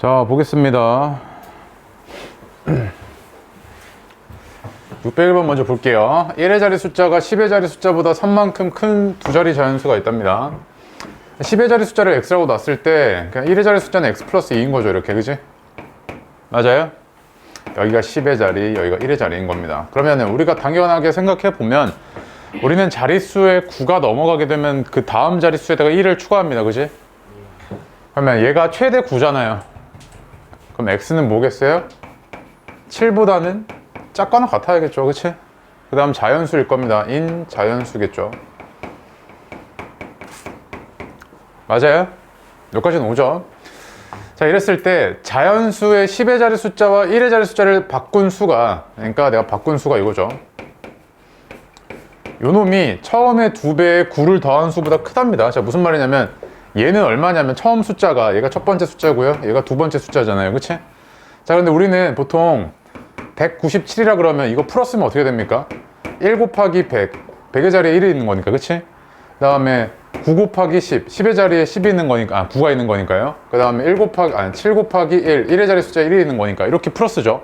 자, 보겠습니다. 601번 먼저 볼게요. 1의 자리 숫자가 10의 자리 숫자보다 3만큼 큰 두 자리 자연수가 있답니다. 10의 자리 숫자를 x라고 놨을 때 그냥 1의 자리 숫자는 x 플러스 2인 거죠, 이렇게. 그지? 맞아요? 여기가 10의 자리, 여기가 1의 자리인 겁니다. 그러면 우리가 당연하게 생각해 보면 우리는 자릿수의 9가 넘어가게 되면 그 다음 자릿수에다가 1을 추가합니다. 그지? 그러면 얘가 최대 9잖아요. 그럼 x는 뭐겠어요? 7보다는 작거나 같아야겠죠. 그치? 그 다음 자연수일 겁니다. 인 자연수겠죠. 맞아요? 여기까지는 오죠. 자, 이랬을 때 자연수의 10의 자리 숫자와 1의 자리 숫자를 바꾼 수가, 그러니까 내가 바꾼 수가 이거죠. 요 놈이 처음에 2배의 9를 더한 수보다 크답니다. 자, 무슨 말이냐면 얘는 얼마냐면 처음 숫자가 얘가 첫 번째 숫자고요, 얘가 두 번째 숫자잖아요. 그치? 자, 근데 우리는 보통 197이라 그러면 이거 풀었으면 어떻게 됩니까? 1 곱하기 100, 100의 자리에 1이 있는 거니까. 그치? 그 다음에 9 곱하기 10, 10의 자리에 10이 있는 거니까, 9가 있는 거니까요. 그 다음에 7 곱하기 1, 1의 자리 숫자에 1이 있는 거니까 이렇게 풀어 쓰죠.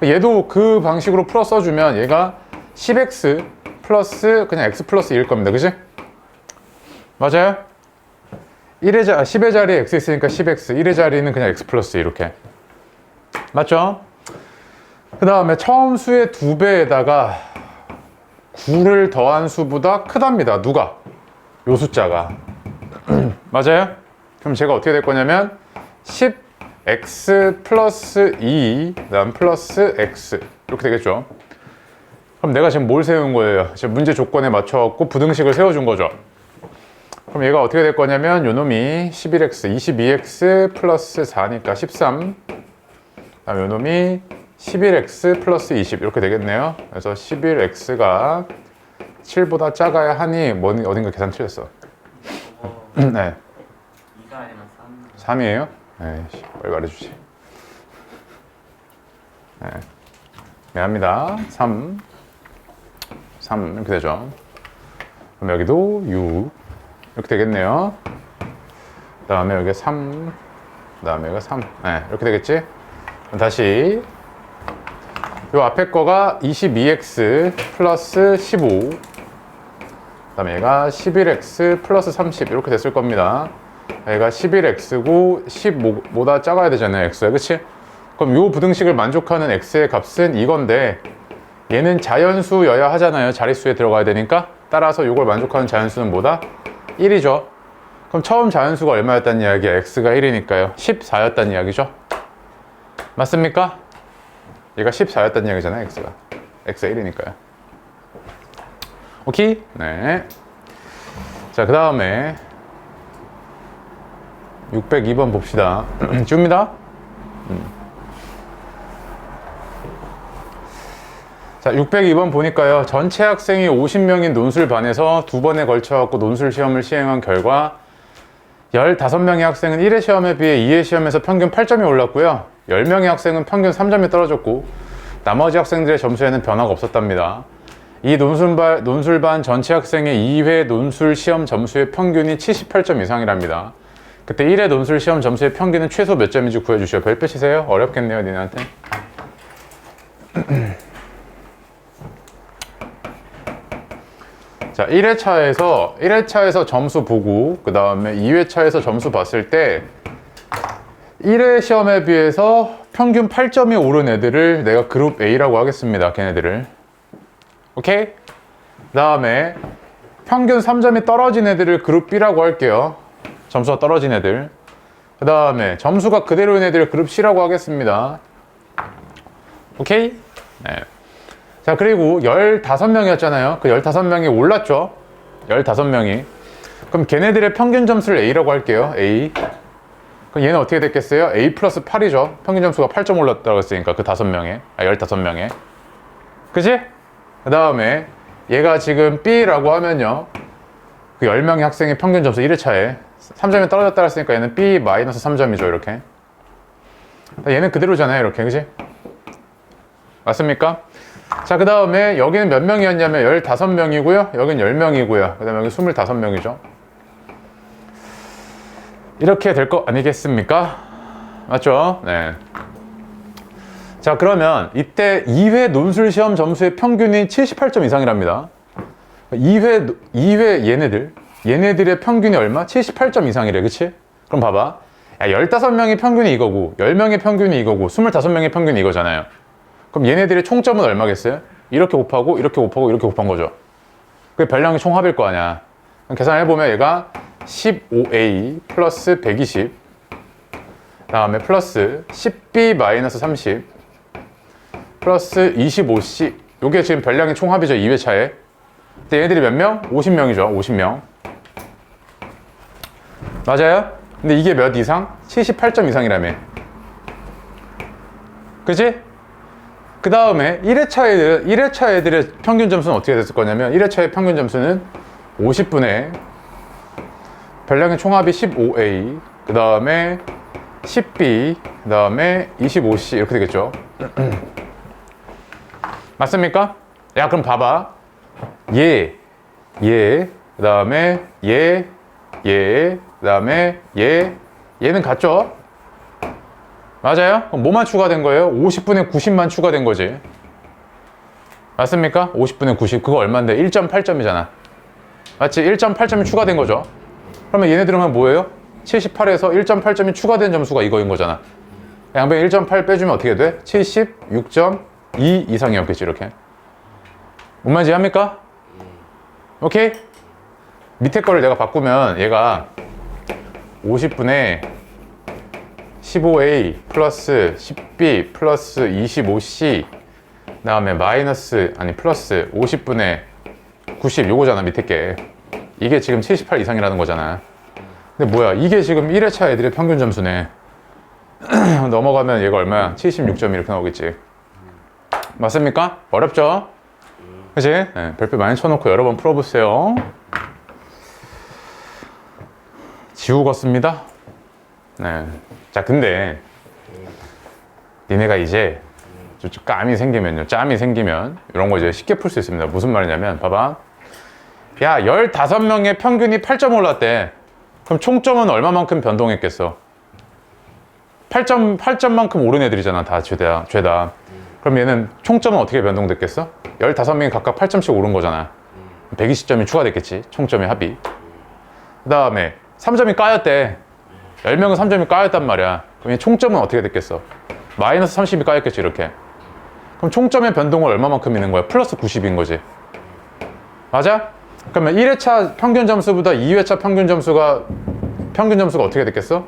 얘도 그 방식으로 풀어 써주면 얘가 10x 플러스 그냥 x 플러스 2일 겁니다. 그치? 맞아요? 10의 자리에 x 있으니까 10x, 1의 자리는 그냥 x 플러스 이렇게. 맞죠? 그 다음에 처음 수의 2배에다가 9를 더한 수보다 크답니다. 누가? 요 숫자가. 맞아요? 그럼 제가 어떻게 될 거냐면 10x 플러스 2, 그 다음 플러스 x 이렇게 되겠죠. 그럼 내가 지금 뭘 세운 거예요? 지금 문제 조건에 맞춰갖고 부등식을 세워준 거죠. 그럼 얘가 어떻게 될 거냐면 요 놈이 11x, 22x 플러스 4니까 13. 다음 요 놈이 11x 플러스 20 이렇게 되겠네요. 그래서 11x가 7보다 작아야 하니 어딘가 계산 틀렸어. 네. 2가 아니라 3. 3이에요? 에이씨, 빨리 말해주지. 네. 미안합니다. 3 이렇게 되죠. 그럼 여기도 6 이렇게 되겠네요. 그 다음에 여기 3, 그 다음에 여기가 3. 네, 이렇게 되겠지? 그럼 다시 요 앞에 거가 22x 플러스 15, 그 다음에 얘가 11x 플러스 30 이렇게 됐을 겁니다. 얘가 11x고 15보다 작아야 되잖아요, x가. 그치? 그럼 요 부등식을 만족하는 x의 값은 이건데 얘는 자연수여야 하잖아요. 자릿수에 들어가야 되니까. 따라서 요걸 만족하는 자연수는 뭐다? 1이죠. 그럼 처음 자연수가 얼마였다는 이야기야? x가 1이니까요. 14였다는 이야기죠. 맞습니까? 얘가 14였다는 이야기잖아요, x가. x가 1이니까요. 오케이? 네. 자, 그 다음에 602번 봅시다. 지웁니다. 자, 602번 보니까요. 전체 학생이 50명인 논술반에서 2번에 걸쳐 논술 시험을 시행한 결과 15명의 학생은 1회 시험에 비해 2회 시험에서 평균 8점이 올랐고요. 10명의 학생은 평균 3점이 떨어졌고 나머지 학생들의 점수에는 변화가 없었답니다. 이 논술반 전체 학생의 2회 논술 시험 점수의 평균이 78점 이상이랍니다. 그때 1회 논술 시험 점수의 평균은 최소 몇 점인지 구해주시오. 별표 치세요. 어렵겠네요, 니네한테. 자, 1회차에서 점수 보고 그 다음에 2회차에서 점수 봤을 때 1회 시험에 비해서 평균 8점이 오른 애들을 내가 그룹 A라고 하겠습니다. 걔네들을. 오케이? 그 다음에 평균 3점이 떨어진 애들을 그룹 B라고 할게요. 점수가 떨어진 애들. 그 다음에 점수가 그대로인 애들을 그룹 C라고 하겠습니다. 오케이? 네. 자, 그리고 15명이었잖아요. 그 15명이 올랐죠? 15명이. 그럼 걔네들의 평균 점수를 A라고 할게요. A. 그럼 얘는 어떻게 됐겠어요? A 플러스 8이죠. 평균 점수가 8점 올랐다고 했으니까 그 15명에. 그치? 그 다음에 얘가 지금 B라고 하면요. 그 10명의 학생의 평균 점수 1회차에 3점이 떨어졌다 했으니까 얘는 B 마이너스 3점이죠. 이렇게. 얘는 그대로잖아요. 이렇게. 그치? 맞습니까? 자, 그 다음에 여기는 몇 명이었냐면 15명이고요. 여긴 10명이고요. 그 다음에 여기 25명이죠. 이렇게 될 거 아니겠습니까? 맞죠? 네. 자, 그러면 이때 2회 논술 시험 점수의 평균이 78점 이상이랍니다. 2회 얘네들의 평균이 얼마? 78점 이상이래, 그치? 그럼 봐봐. 야, 15명의 평균이 이거고, 10명의 평균이 이거고, 25명의 평균이 이거잖아요. 그럼 얘네들의 총점은 얼마겠어요? 이렇게 곱하고, 이렇게 곱하고, 이렇게 곱한 거죠. 그게 별량의 총합일 거 아니야. 그럼 계산해보면 얘가 15A 플러스 120, 다음에 플러스 10B 마이너스 30, 플러스 25C. 요게 지금 별량의 총합이죠, 2회차에. 근데 얘네들이 몇 명? 50명이죠, 50명. 맞아요? 근데 이게 몇 이상? 78점 이상이라며. 그치? 그 다음에 1회차 애들의 평균 점수는 어떻게 됐을 거냐면 1회차의 평균 점수는 50분의 별량의 총합이 15A, 그 다음에 10B, 그 다음에 25C 이렇게 되겠죠. 맞습니까? 야, 그럼 봐봐. 그 다음에 그 다음에 얘는 같죠? 맞아요? 그럼 뭐만 추가된 거예요? 50분의 90만 추가된 거지. 맞습니까? 50분의 90 그거 얼만데? 1.8점이잖아. 맞지? 1.8점이 추가된 거죠. 그러면 얘네들은 뭐예요? 78에서 1.8점이 추가된 점수가 이거인 거잖아. 양변 1.8 빼주면 어떻게 돼? 76.2 이상이었겠지, 이렇게. 뭔 말인지 합니까? 오케이? 밑에 거를 내가 바꾸면 얘가 50분의 15A 플러스 10B 플러스 25C 그 다음에 플러스 50분의 90 요거잖아, 밑에 게. 이게 지금 78 이상이라는 거잖아. 근데 뭐야, 이게 지금 1회차 애들의 평균 점수네. 넘어가면 얘가 얼마야? 76점 이렇게 나오겠지. 맞습니까? 어렵죠? 그치? 네, 별표 많이 쳐놓고 여러 번 풀어보세요. 지우겠습니다. 네. 자, 근데 니네가 이제 짬이 생기면 이런 거 이제 쉽게 풀 수 있습니다. 무슨 말이냐면 봐봐. 야, 15명의 평균이 8점 올랐대. 그럼 총점은 얼마만큼 변동했겠어? 8점만큼 오른 애들이잖아, 다 죄다. 그럼 얘는 총점은 어떻게 변동됐겠어? 15명이 각각 8점씩 오른 거잖아. 120점이 추가됐겠지, 총점의 합이. 그 다음에 3점이 까였대. 10명은 3점이 까였단 말이야. 그럼 얘 총점은 어떻게 됐겠어? 마이너스 30이 까였겠지, 이렇게. 그럼 총점의 변동은 얼마만큼 있는 거야? 플러스 90인 거지. 맞아? 그러면 1회차 평균 점수보다 2회차 평균 점수가 어떻게 됐겠어?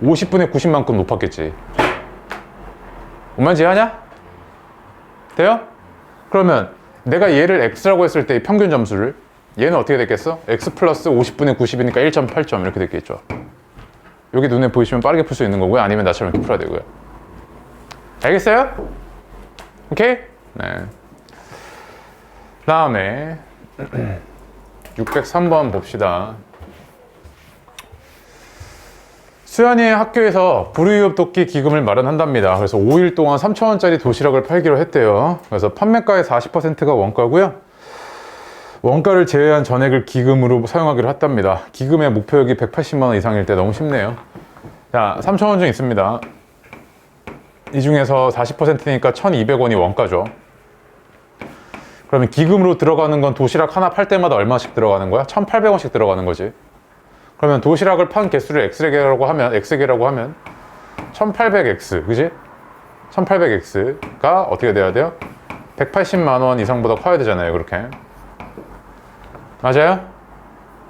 50분의 90만큼 높았겠지. 뭔 말인지 이해하냐? 돼요? 그러면 내가 얘를 x라고 했을 때 평균 점수를 얘는 어떻게 됐겠어? x 플러스 50분의 90이니까 1.8점 이렇게 됐겠죠. 여기 눈에 보이시면 빠르게 풀 수 있는 거고요. 아니면 나처럼 이렇게 풀어야 되고요. 알겠어요? 오케이? 네. 다음에 603번 봅시다. 수연이의 학교에서 불우이웃 돕기 기금을 마련한답니다. 그래서 5일 동안 3,000원짜리 도시락을 팔기로 했대요. 그래서 판매가의 40%가 원가고요. 원가를 제외한 전액을 기금으로 사용하기로 했답니다. 기금의 목표액이 180만 원 이상일 때 너무 쉽네요. 자, 3,000원 중 있습니다. 이 중에서 40%니까 1,200원이 원가죠. 그러면 기금으로 들어가는 건 도시락 하나 팔 때마다 얼마씩 들어가는 거야? 1,800원씩 들어가는 거지. 그러면 도시락을 판 개수를 x개라고 하면 1800x, 그지? 1800x가 어떻게 돼야 돼요? 180만 원 이상보다 커야 되잖아요, 그렇게. 맞아요?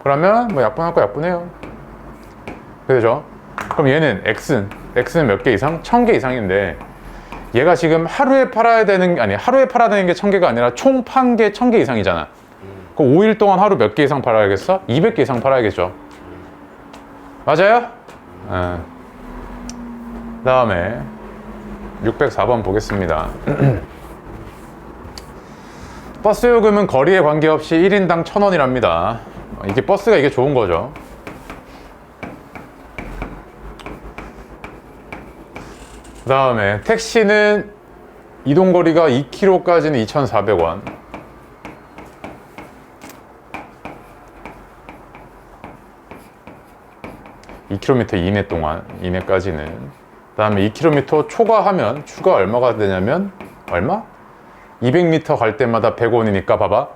그러면 뭐 약분할 거 약분해요. 그죠? 그럼 얘는 x는 몇 개 이상? 1000개 이상인데 얘가 지금 하루에 팔아야 되는 게 1000개가 아니라 총 판 게 1000개 이상이잖아. 그럼 5일 동안 하루 몇 개 이상 팔아야겠어? 200개 이상 팔아야겠죠. 맞아요? 네. 다음에 604번 보겠습니다. 버스 요금은 거리에 관계없이 1인당 1,000원이랍니다. 이게 버스가 이게 좋은 거죠. 그 다음에 택시는 이동거리가 2km까지는 2,400원. (2km) 이내까지는 다음에 2km 초과하면 추가 얼마가 되냐면 얼마? 200m 갈 때마다 100원이니까 봐봐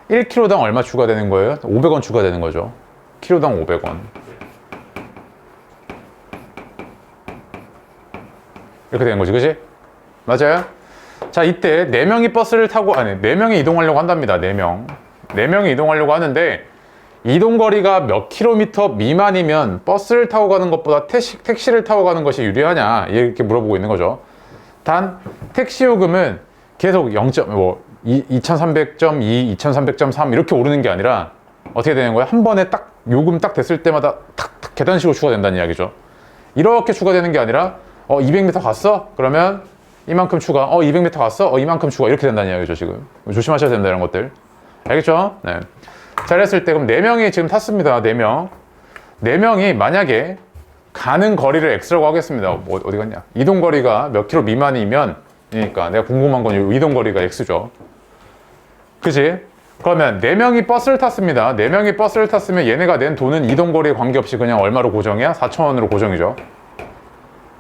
1km당 얼마 추가되는 거예요? 500원 추가되는 거죠. km당 500원. 이렇게 되는 거지, 그지? 맞아요? 자, 이때 4명이 버스를 타고, 아니, 4명이 이동하려고 한답니다. 4명. 4명이 이동하려고 하는데, 이동거리가 몇 킬로미터 미만이면 버스를 타고 가는 것보다 택시를 타고 가는 것이 유리하냐? 이렇게 물어보고 있는 거죠. 단, 택시 요금은 계속 2300.2, 2300.3 이렇게 오르는 게 아니라, 어떻게 되는 거야? 한 번에 딱, 요금 딱 됐을 때마다 탁탁 계단식으로 추가된다는 이야기죠. 이렇게 추가되는 게 아니라, 200m 갔어? 그러면 이만큼 추가. 200m 갔어? 이만큼 추가. 이렇게 된다는 이야기죠, 지금. 조심하셔야 된다, 이런 것들. 알겠죠? 네. 자, 그랬을 때, 그럼 4명이 지금 탔습니다. 4명. 4명이 만약에 가는 거리를 X라고 하겠습니다. 어디 갔냐? 이동거리가 몇 킬로 미만이면, 그러니까 내가 궁금한 건 이동거리가 X죠. 그지? 그러면 4명이 버스를 탔습니다. 4명이 버스를 탔으면 얘네가 낸 돈은 이동거리에 관계없이 그냥 얼마로 고정이야? 4,000원으로 고정이죠.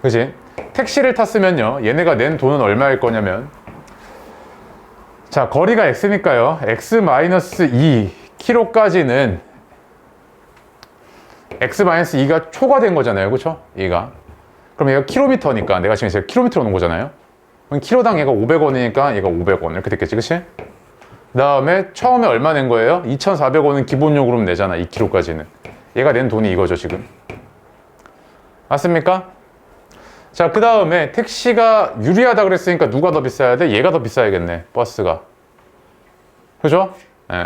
그지? 택시를 탔으면요, 얘네가 낸 돈은 얼마일 거냐면, 자, 거리가 X니까요, X-2 km까지는 X-2가 초과된 거잖아요. 그쵸? 얘가. 그럼 얘가 킬로미터니까, 내가 지금 이제 킬로미터로 놓은 거잖아요. 그럼 킬로당 얘가 500원이니까 얘가 500원. 이렇게 됐겠지, 그치? 그 다음에 처음에 얼마 낸 거예요? 2,400원은 기본 요금으로 내잖아, 2km까지는. 얘가 낸 돈이 이거죠, 지금. 맞습니까? 자, 그 다음에 택시가 유리하다 그랬으니까 누가 더 비싸야 돼? 얘가 더 비싸야겠네, 버스가. 그죠? 예.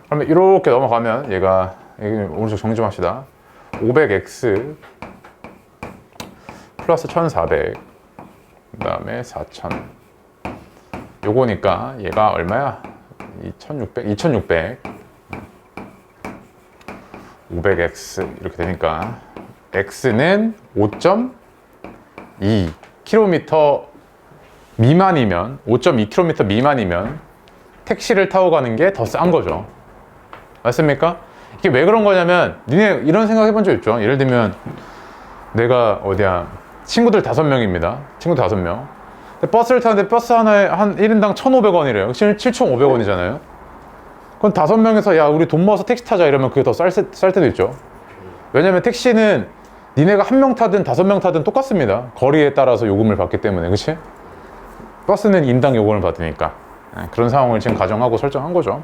그러면 이렇게 넘어가면 얘가, 오른쪽 정리 좀 합시다. 500x 플러스 1400, 그 다음에 4000. 요거니까 얘가 얼마야? 2600. 500x 이렇게 되니까 x는 5.2km 미만이면 5.2km 미만이면 택시를 타고 가는 게 더 싼 거죠. 맞습니까? 이게 왜 그런 거냐면 니네 이런 생각 해본 적 있죠? 예를 들면 내가 어디야 친구들 5명입니다. 친구들 5명. 버스를 타는데 버스 하나에 한 1인당 1,500원이래요. 7,500원이잖아요. 그럼 5명에서 야 우리 돈 모아서 택시 타자 이러면 그게 더 쌀 때도 있죠. 왜냐면 택시는 니네가 1명 타든 5명 타든 똑같습니다. 거리에 따라서 요금을 받기 때문에. 그치? 버스는 인당 요금을 받으니까. 그런 상황을 지금 가정하고 설정한 거죠.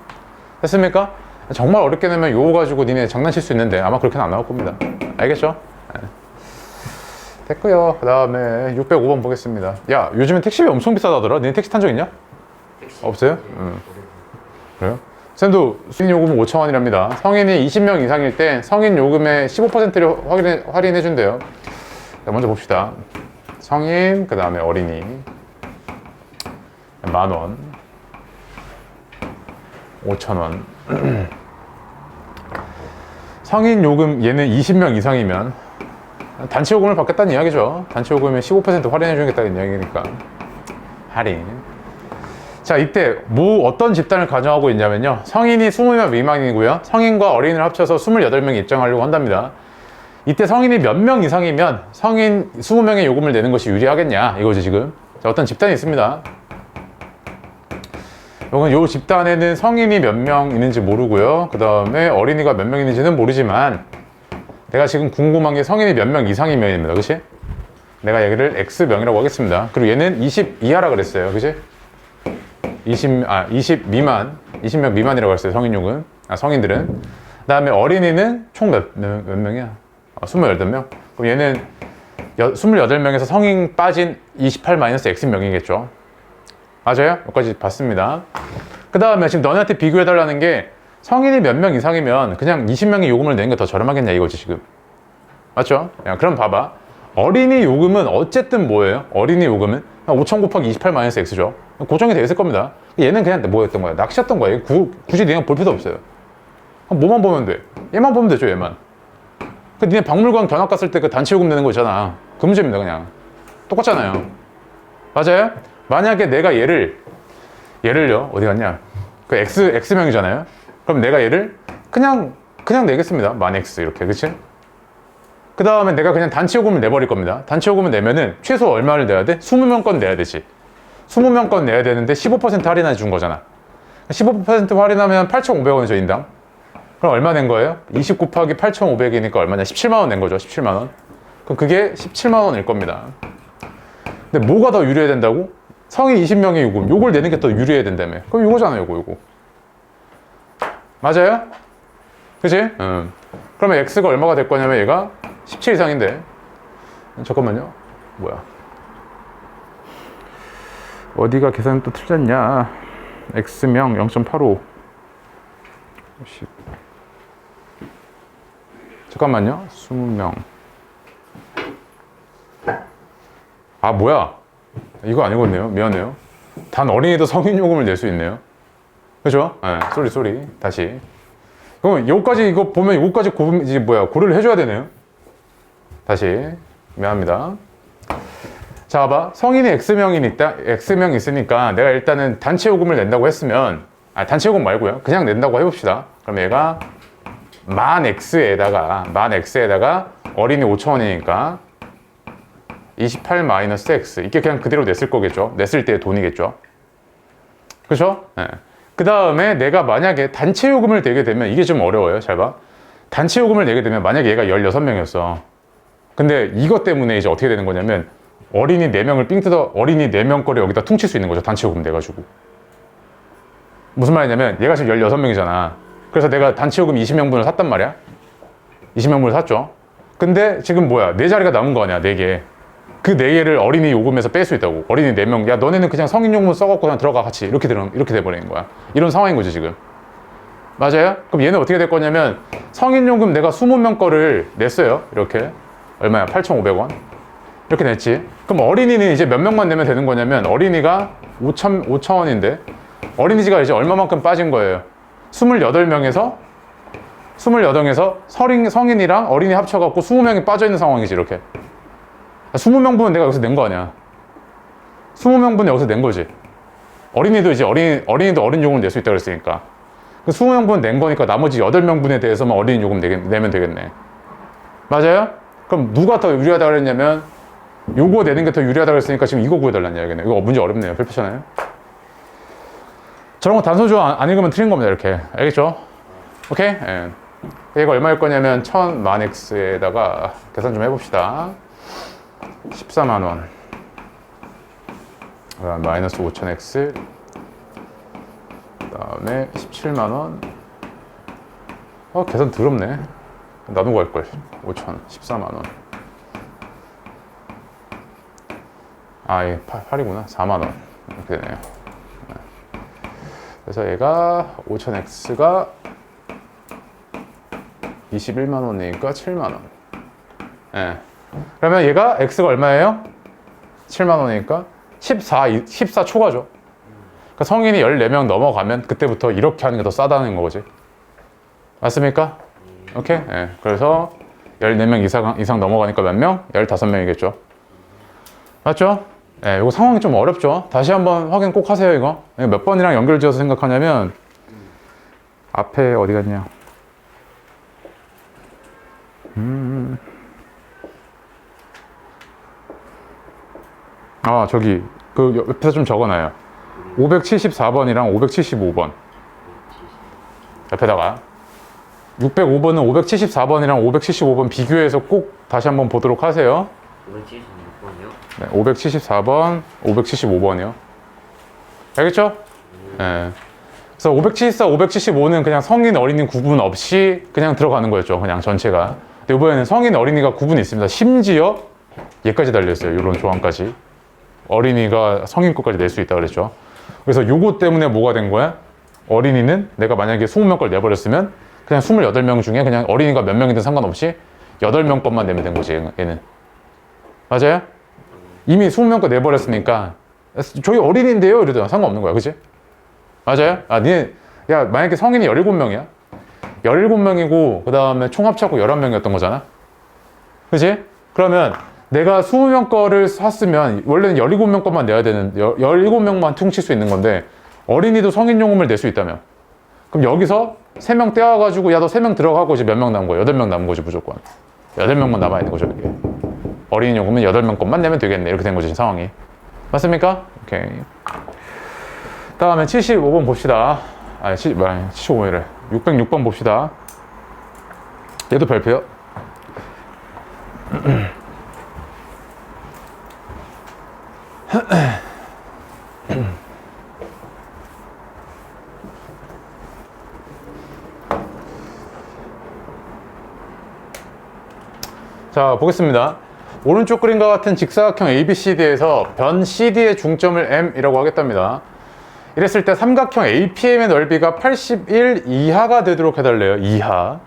됐습니까? 정말 어렵게 내면 요거 가지고 니네 장난칠 수 있는데 아마 그렇게는 안 나올 겁니다. 알겠죠? 됐고요. 그 다음에 605번 보겠습니다. 야, 요즘엔 택시비 엄청 비싸다더라. 니네 택시 탄 적 있냐? 택시. 없어요? 그래요? 쌤도 성인 요금은 5,000원이랍니다. 성인이 20명 이상일 때 성인 요금의 15%를 할인해 준대요. 자, 먼저 봅시다. 성인, 그 다음에 어린이. 10,000원. 5,000원. 성인 요금 얘는 20명 이상이면 단체 요금을 받겠다는 이야기죠. 단체 요금에 15% 할인해 주겠다는 이야기니까. 할인. 자, 이때 어떤 집단을 가정하고 있냐면요. 성인이 20명 미만이고요. 성인과 어린이를 합쳐서 28명이 입장하려고 한답니다. 이때 성인이 몇 명 이상이면 성인 20명의 요금을 내는 것이 유리하겠냐 이거지 지금. 자, 어떤 집단이 있습니다. 이건 요 집단에는 성인이 몇 명 있는지 모르고요. 그 다음에 어린이가 몇 명 있는지는 모르지만 내가 지금 궁금한 게 성인이 몇 명 이상이면입니다. 그치? 내가 얘기를 X명이라고 하겠습니다. 그리고 얘는 20 이하라 그랬어요. 그치? 20 미만, 20명 미만이라고 했어요. 성인용은. 성인들은. 그 다음에 어린이는 총 몇 명이야? 28명? 그럼 얘는 28명에서 성인 빠진 28-X명이겠죠. 맞아요? 여기까지 봤습니다. 그 다음에 지금 너네한테 비교해달라는 게 성인이 몇 명 이상이면 그냥 20명의 요금을 내는 게 더 저렴하겠냐 이거지 지금. 맞죠? 야, 그럼 봐봐. 어린이 요금은 어쨌든 뭐예요? 어린이 요금은 5,000 곱하기 28-X죠. 고정이 되어 있을 겁니다. 얘는 그냥 뭐였던 거야? 낚시였던 거야. 굳이 니가 볼 필요도 없어요. 뭐만 보면 돼? 얘만 보면 되죠, 얘만. 니네 박물관 견학 갔을 때 그 단체 요금 내는 거 있잖아. 그 문제입니다, 그냥. 똑같잖아요. 맞아요? 만약에 내가 얘를요, 어디 갔냐? 그 X명이잖아요? 그럼 내가 얘를 그냥 내겠습니다. -X, 이렇게. 그치? 그 다음에 내가 그냥 단체 요금을 내버릴 겁니다. 단체 요금을 내면은 최소 얼마를 내야 돼? 20명권 내야 되지. 20명권 내야 되는데 15% 할인해 준 거잖아. 15% 할인하면 8,500원이죠, 인당. 그럼 얼마 낸 거예요? 20 곱하기 8,500이니까 얼마냐? 17만 원 낸 거죠, 17만 원. 그럼 그게 17만 원일 겁니다. 근데 뭐가 더 유리해야 된다고? 성인 20명의 요금, 요걸 내는 게 더 유리해야 된다며. 그럼 요거잖아, 요거. 맞아요? 그치? 그러면 x가 얼마가 될 거냐면 얘가 17 이상인데. 잠깐만요. 뭐야? 어디가 계산이 또 틀렸냐? x명 0.85. 잠깐만요. 20명. 아, 뭐야? 이거 아니겠네요. 미안해요. 단 어린이도 성인 요금을 낼 수 있네요. 그죠? 네, 쏘리. 다시. 그럼 요까지 이거 보면 요까지 고려를 해줘야 되네요. 다시. 미안합니다. 자, 봐봐. 성인이 X명이 있으니까 내가 일단은 단체 요금을 낸다고 했으면, 단체 요금 말고요. 그냥 낸다고 해봅시다. 그럼 얘가 만 X에다가 어린이 5,000원이니까 28 마이너스 X. 이게 그냥 그대로 냈을 거겠죠. 냈을 때의 돈이겠죠. 그죠? 네. 그 다음에 내가 만약에 단체 요금을 내게 되면 이게 좀 어려워요. 잘 봐. 단체 요금을 내게 되면 만약에 얘가 16명이었어. 근데 이것 때문에 이제 어떻게 되는 거냐면 어린이 4명을 삥 뜯어 어린이 4명 거를 여기다 퉁칠 수 있는 거죠. 단체 요금 내가지고. 무슨 말이냐면 얘가 지금 16명이잖아. 그래서 내가 단체 요금 20명분을 샀단 말이야. 20명분을 샀죠. 근데 지금 뭐야? 4자리가 남은 거 아니야. 4개. 그 4개를 어린이 요금에서 뺄 수 있다고. 어린이 4명. 야, 너네는 그냥 성인 요금 써갖고 그냥 들어가 같이. 이렇게 돼버리는 거야. 이런 상황인 거지, 지금. 맞아요? 그럼 얘는 어떻게 될 거냐면 성인 요금 내가 20명 거를 냈어요. 이렇게. 얼마야? 8,500원. 이렇게 냈지. 그럼 어린이는 이제 몇 명만 내면 되는 거냐면 어린이가 5,000원인데 어린이집가 이제 얼마만큼 빠진 거예요? 28명에서 성인이랑 어린이 합쳐갖고 20명이 빠져있는 상황이지, 이렇게. 20명분은 내가 여기서 낸 거 아니야. 20명분 여기서 낸 거지. 어린이도 이제 어린이도 어린 요금을 낼 수 있다고 그랬으니까. 그 20명분 낸 거니까 나머지 8명분에 대해서만 어린이 요금 내면 되겠네. 맞아요? 그럼 누가 더 유리하다고 그랬냐면 요거 내는 게 더 유리하다고 그랬으니까 지금 이거 구해달라는 이야기네. 이거 문제 어렵네요. 펼쳐잖아요. 저런 거 단서조 안 읽으면 틀린 겁니다. 이렇게. 알겠죠? 오케이? 예. 얘가 얼마일 거냐면 1000만 x에다가 계산 좀 해봅시다. 14만 원. 그다음 마이너스 5000x. 그다음에 17만 원. 계산 더럽네. 나누고 할 걸. 5,000, 14만 원. 예, 8이구나. 4만 원. 이렇게 되네요. 그래서 얘가 5000x가 21만 원이니까 7만 원. 예. 그러면 얘가 x가 얼마예요? 7만 원이니까 14 초과죠. 그러니까 성인이 14명 넘어가면 그때부터 이렇게 하는 게 더 싸다는 거지. 맞습니까? 오케이? 예. 그래서 14명 이상 넘어가니까 몇 명? 15명이겠죠. 맞죠? 예, 이거 상황이 좀 어렵죠? 다시 한번 확인 꼭 하세요, 이거. 몇 번이랑 연결 지어서 생각하냐면, 앞에 어디 갔냐? 저기, 그 옆에서 좀 적어놔요. 574번이랑 575번. 옆에다가. 605번은 574번이랑 575번 비교해서 꼭 다시 한번 보도록 하세요. 576번이요? 네, 574번, 575번이요. 알겠죠? 네. 그래서 574, 575는 그냥 성인, 어린이 구분 없이 그냥 들어가는 거였죠. 그냥 전체가. 근데 이번에는 성인, 어린이가 구분이 있습니다. 심지어 얘까지 달려있어요. 이런 조항까지. 어린이가 성인 것까지 낼 수 있다 그랬죠. 그래서 요거 때문에 뭐가 된 거야? 어린이는 내가 만약에 20명 걸 내버렸으면 그냥 28명 중에 그냥 어린이가 몇 명이든 상관없이 8명 것만 내면 된 거지, 얘는. 맞아요? 이미 20명 거 내버렸으니까 저희 어린이인데요? 이러잖아. 상관없는 거야. 그치? 맞아요? 야, 만약에 성인이 17명이야? 17명이고 그 다음에 총 합치고 11명이었던 거잖아? 그치? 그러면 내가 20명 거를 샀으면 원래는 17명 것만 내야 되는 17명만 퉁칠 수 있는 건데 어린이도 성인 요금을 낼 수 있다며. 그럼 여기서 3명 떼어가지고 야, 너 3명 들어가고 이제 몇 명 남은 거야? 8명 남은 거지, 무조건. 8명만 남아있는 거죠, 이게. 어린이 요금은 8명 것만 내면 되겠네. 이렇게 된 거죠, 지금 상황이. 맞습니까? 오케이. 다음에 75번 봅시다. 75번이래. 606번 봅시다. 얘도 별표요. 자, 보겠습니다. 오른쪽 그림과 같은 직사각형 ABCD에서 변 CD의 중점을 M이라고 하겠답니다. 이랬을 때 삼각형 APM의 넓이가 81 이하가 되도록 해달래요. 이하.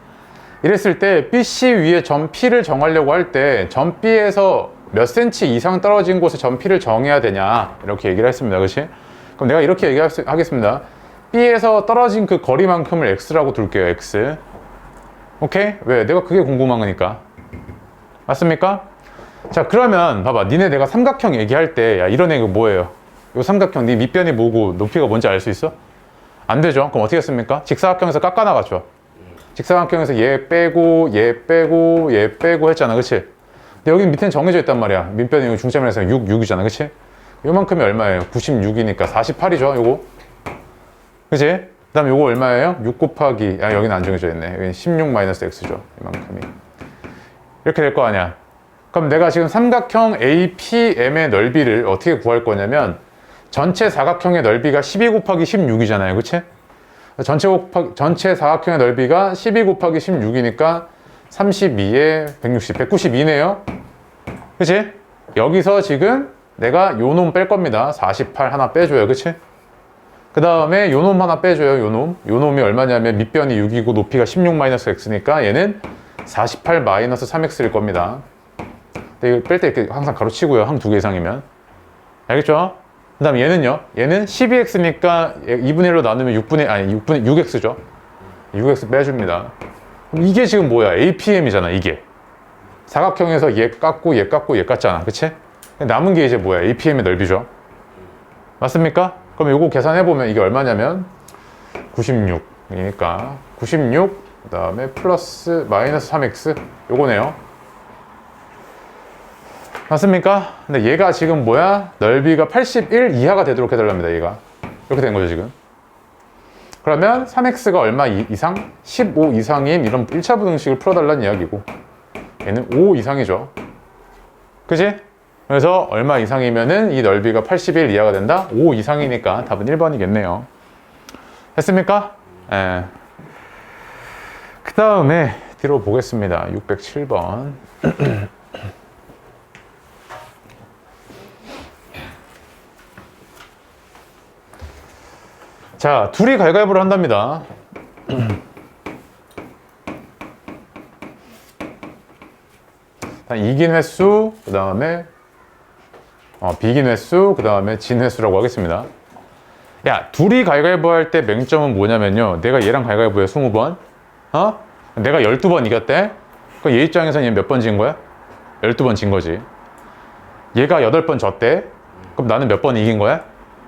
이랬을 때 BC 위에 점 P를 정하려고 할 때 점 B에서 몇 cm 이상 떨어진 곳에 점 P를 정해야 되냐, 이렇게 얘기를 했습니다. 그렇지? 그럼 내가 이렇게 얘기하겠습니다. B에서 떨어진 그 거리만큼을 X라고 둘게요. X. 오케이? 왜? 내가 그게 궁금한 거니까. 맞습니까? 자, 그러면 봐봐. 니네 내가 삼각형 얘기할 때, 야, 이런 애가 뭐예요? 이 삼각형 네 밑변이 뭐고 높이가 뭔지 알 수 있어? 안 되죠? 그럼 어떻게 했습니까? 직사각형에서 깎아나갔죠? 직사각형에서 얘 빼고 얘 빼고 얘 빼고 했잖아. 그치? 근데 여기 밑에는 정해져 있단 말이야. 밑변이 중점이라서 6이잖아. 그치? 요만큼이 얼마예요? 96이니까 48이죠, 요거. 그치? 그 다음에 요거 얼마예요? 6 곱하기, 여기는 안 정해져 있네. 여기는 16 마이너스 x죠, 이만큼이. 이렇게 될 거 아니야. 그럼 내가 지금 삼각형 APM의 넓이를 어떻게 구할 거냐면, 전체 사각형의 넓이가 12 곱하기 16이잖아요. 그치? 전체 사각형의 넓이가 12 곱하기 16이니까 32에 160, 192네요. 그치? 여기서 지금 내가 요 놈 뺄 겁니다. 48 하나 빼줘요. 그치? 그 다음에 요 놈 하나 빼줘요. 요 놈. 요 놈이 얼마냐면 밑변이 6이고 높이가 16 마이너스 x니까 얘는 48 마이너스 3x일 겁니다. 근데 이거 뺄 때 이렇게 항상 가로치고요. 한 두 개 이상이면. 알겠죠? 그 다음 얘는요. 얘는 12x니까 2분의 1로 나누면 6x죠. 6x 빼줍니다. 그럼 이게 지금 뭐야? APM이잖아, 이게. 사각형에서 얘 깎고 얘 깎고 얘 깎잖아. 그치? 남은 게 이제 뭐야? APM의 넓이죠. 맞습니까? 그럼 요거 계산해보면 이게 얼마냐면 96이니까 96, 그 다음에 플러스 마이너스 3x 요거네요. 맞습니까? 근데 얘가 지금 뭐야? 넓이가 81 이하가 되도록 해달랍니다. 얘가 이렇게 된 거죠 지금. 그러면 3x가 얼마 이상? 15 이상인 이런 1차 부등식을 풀어달라는 이야기고, 얘는 5 이상이죠. 그지? 그래서 얼마 이상이면은 이 넓이가 81 이하가 된다? 5 이상이니까 답은 1번이겠네요. 했습니까? 예. 그 다음에 뒤로 보겠습니다. 607번. 자, 둘이 가위바위보를 한답니다. 이긴 횟수, 그 다음에 비긴 횟수, 그 다음에 진 횟수라고 하겠습니다. 야, 둘이 가위바위보 할 때 맹점은 뭐냐면요. 내가 얘랑 가위바위보해 20번. 내가 12번 이겼대. 그럼 얘 입장에서는 얘 몇 번 진 거야? 12번 진 거지. 얘가 8번 졌대. 그럼 나는 몇 번 이긴 거야?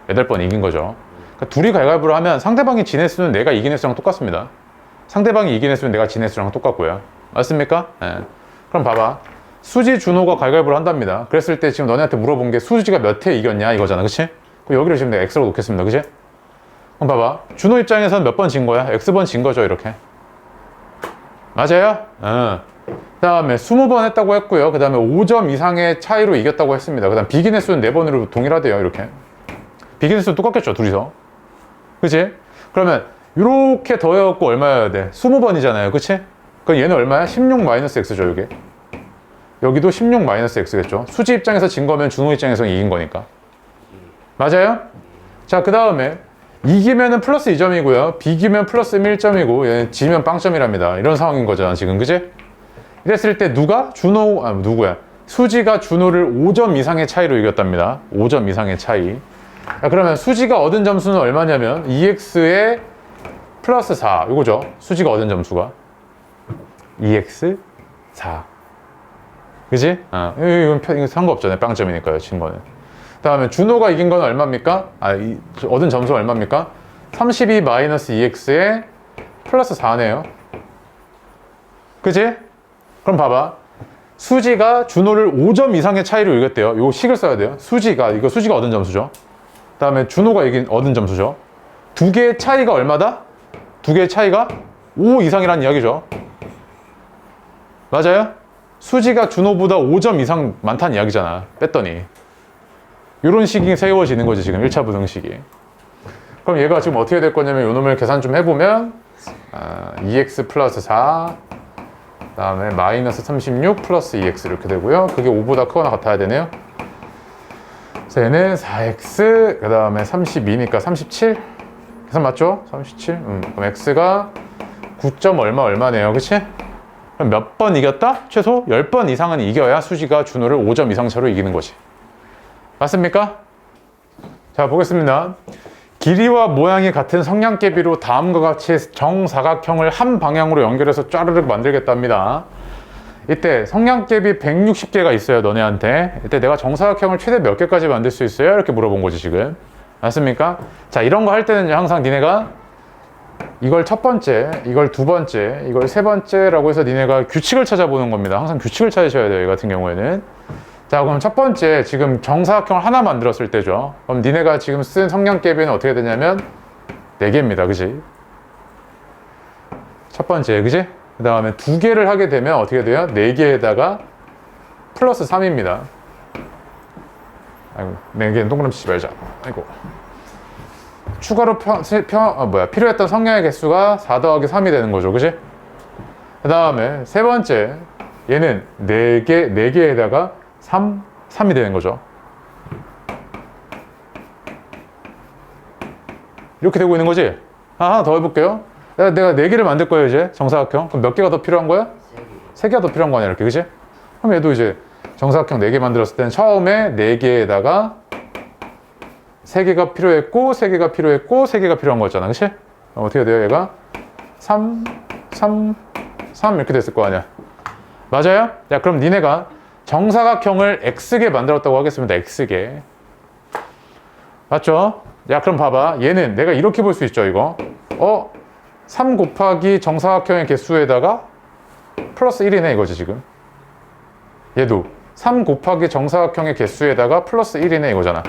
8번 이긴 거죠. 그러니까 둘이 가위바위보를 하면 상대방이 진 횟수는 내가 이긴 횟수랑 똑같습니다. 상대방이 이긴 횟수는 내가 진 횟수랑 똑같고요. 맞습니까? 네. 그럼 봐봐. 수지, 준호가 가위바위보를 한답니다. 그랬을 때 지금 너네한테 물어본 게 수지가 몇 회 이겼냐 이거잖아. 그치? 그럼 여기를 지금 내가 x라고 놓겠습니다. 그치? 그럼 봐봐. 준호 입장에서는 몇 번 진 거야? x번 진 거죠. 이렇게. 맞아요? 그 다음에 20번 했다고 했고요. 그 다음에 5점 이상의 차이로 이겼다고 했습니다. 그 다음 비긴 횟수는 4번으로 동일하대요. 이렇게. 비긴 횟수 똑같겠죠. 둘이서. 그치? 그러면 이렇게 더해갖고 얼마여야 돼? 20번이잖아요. 그치? 그럼 얘는 얼마야? 16 마이너스 x죠. 이게. 여기도 16 마이너스 x겠죠. 수지 입장에서 진 거면 준호 입장에서 이긴 거니까. 맞아요? 자, 그 다음에 이기면은 플러스 2점이고요. 비기면 플러스 1점이고 얘는 지면 빵점이랍니다. 이런 상황인 거잖아 지금. 그치? 이랬을 때 누가? 누구야? 수지가 준호를 5점 이상의 차이로 이겼답니다. 5점 이상의 차이. 그러면 수지가 얻은 점수는 얼마냐면 2x에 플러스 4 이거죠. 수지가 얻은 점수가 2x 4. 그지? 이건 상관없잖아요. 빵점이니까요. 진 거는. 그 다음에 준호가 이긴 건 얼마입니까? 얻은 점수가 얼마입니까? 32 마이너스 2x에 플러스 4네요. 그지? 그럼 봐봐. 수지가 준호를 5점 이상의 차이로 이겼대요. 요 식을 써야 돼요. 수지가 얻은 점수죠. 그 다음에 준호가 얻은 점수죠. 두 개의 차이가 얼마다? 두 개의 차이가 5 이상이라는 이야기죠. 맞아요? 수지가 준호보다 5점 이상 많다는 이야기잖아. 뺐더니. 이런 식이 세워지는 거지, 지금 1차 부등식이. 그럼 얘가 지금 어떻게 될 거냐면 요 놈을 계산 좀 해보면 2x 플러스 4 그 다음에 마이너스 36 플러스 2x 이렇게 되고요. 그게 5보다 크거나 같아야 되네요. 그래서 얘는 4x 그 다음에 32니까 37 계산 맞죠? 37 그럼 x가 9점 얼마네요. 그치? 그럼 몇 번 이겼다? 최소 10번 이상은 이겨야 수지가 준호를 5점 이상 차로 이기는 거지. 맞습니까? 자, 보겠습니다. 길이와 모양이 같은 성냥개비로 다음과 같이 정사각형을 한 방향으로 연결해서 짜르륵 만들겠답니다. 이때 성냥개비 160개가 있어요, 너네한테. 이때 내가 정사각형을 최대 몇 개까지 만들 수 있어요? 이렇게 물어본 거지, 지금. 맞습니까? 자, 이런 거 할 때는 항상 니네가 이걸 첫 번째, 이걸 두 번째, 이걸 세 번째라고 해서 니네가 규칙을 찾아보는 겁니다. 항상 규칙을 찾으셔야 돼요, 이 같은 경우에는. 자, 그럼 첫 번째, 지금 정사각형을 하나 만들었을 때죠. 그럼 니네가 지금 쓴 성냥개비는 어떻게 되냐면 4개입니다. 그지? 첫 번째, 그지? 그 다음에 2개를 하게 되면 어떻게 돼요? 4개에다가 플러스 3입니다. 아이고, 4개는 동그라미 치지 말자. 아이고. 추가로 필요했던 성냥의 개수가 4 더하기 3이 되는 거죠. 그지? 그 다음에 세 번째, 얘는 4개에다가 3이 되는 거죠. 이렇게 되고 있는 거지? 하나 더 해볼게요. 내가 4개를 만들 거예요, 이제. 정사각형. 그럼 몇 개가 더 필요한 거야? 3개가 더 필요한 거 아니야, 이렇게. 그지? 그럼 얘도 이제 정사각형 4개 만들었을 때는 처음에 4개에다가 3개가 필요했고, 3개가 필요했고, 3개가 필요한 거였잖아. 그치? 어떻게 돼요, 얘가? 3 이렇게 됐을 거 아니야. 맞아요? 야, 그럼 니네가 정사각형을 X개 만들었다고 하겠습니다. X개. 맞죠? 야, 그럼 봐봐. 얘는 내가 이렇게 볼 수 있죠, 이거. 3 곱하기 정사각형의 개수에다가 플러스 1이네, 이거지, 지금. 얘도 3 곱하기 정사각형의 개수에다가 플러스 1이네, 이거잖아.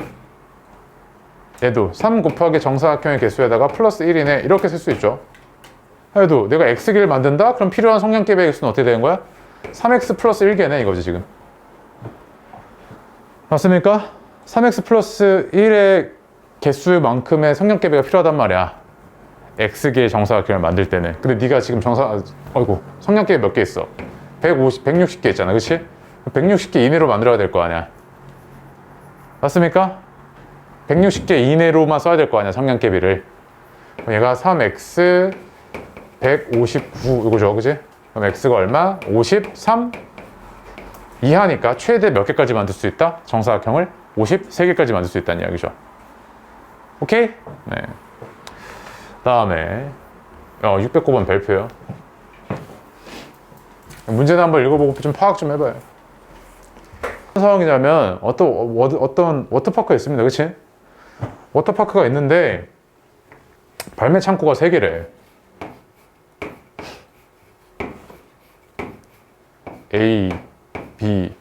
얘도 3 곱하기 정사각형의 개수에다가 플러스 1이네, 이렇게 쓸 수 있죠. 해도 내가 X개를 만든다? 그럼 필요한 성냥개비의 개수는 어떻게 되는 거야? 3x 플러스 1개네, 이거지, 지금. 맞습니까? 3x 플러스 1의 개수만큼의 성냥개비가 필요하단 말이야. x개의 정사각형을 만들 때는. 근데 네가 지금 성냥개비 몇 개 있어? 160개 있잖아, 그치? 160개 이내로 만들어야 될 거 아니야. 맞습니까? 160개 이내로만 써야 될 거 아니야, 성냥개비를. 얘가 3x 159 이거죠, 그치? 그럼 x가 얼마? 53 이하니까 최대 몇 개까지 만들 수 있다? 정사각형을 53개까지 만들 수 있다는 이야기죠. 오케이? 네. 다음에 609번 별표요. 문제는 한번 읽어보고 좀 파악 좀 해봐요. 어떤 상황이냐면 어떤 워터파크가 있습니다. 그치? 워터파크가 있는데 발매 창고가 3개래. A, B,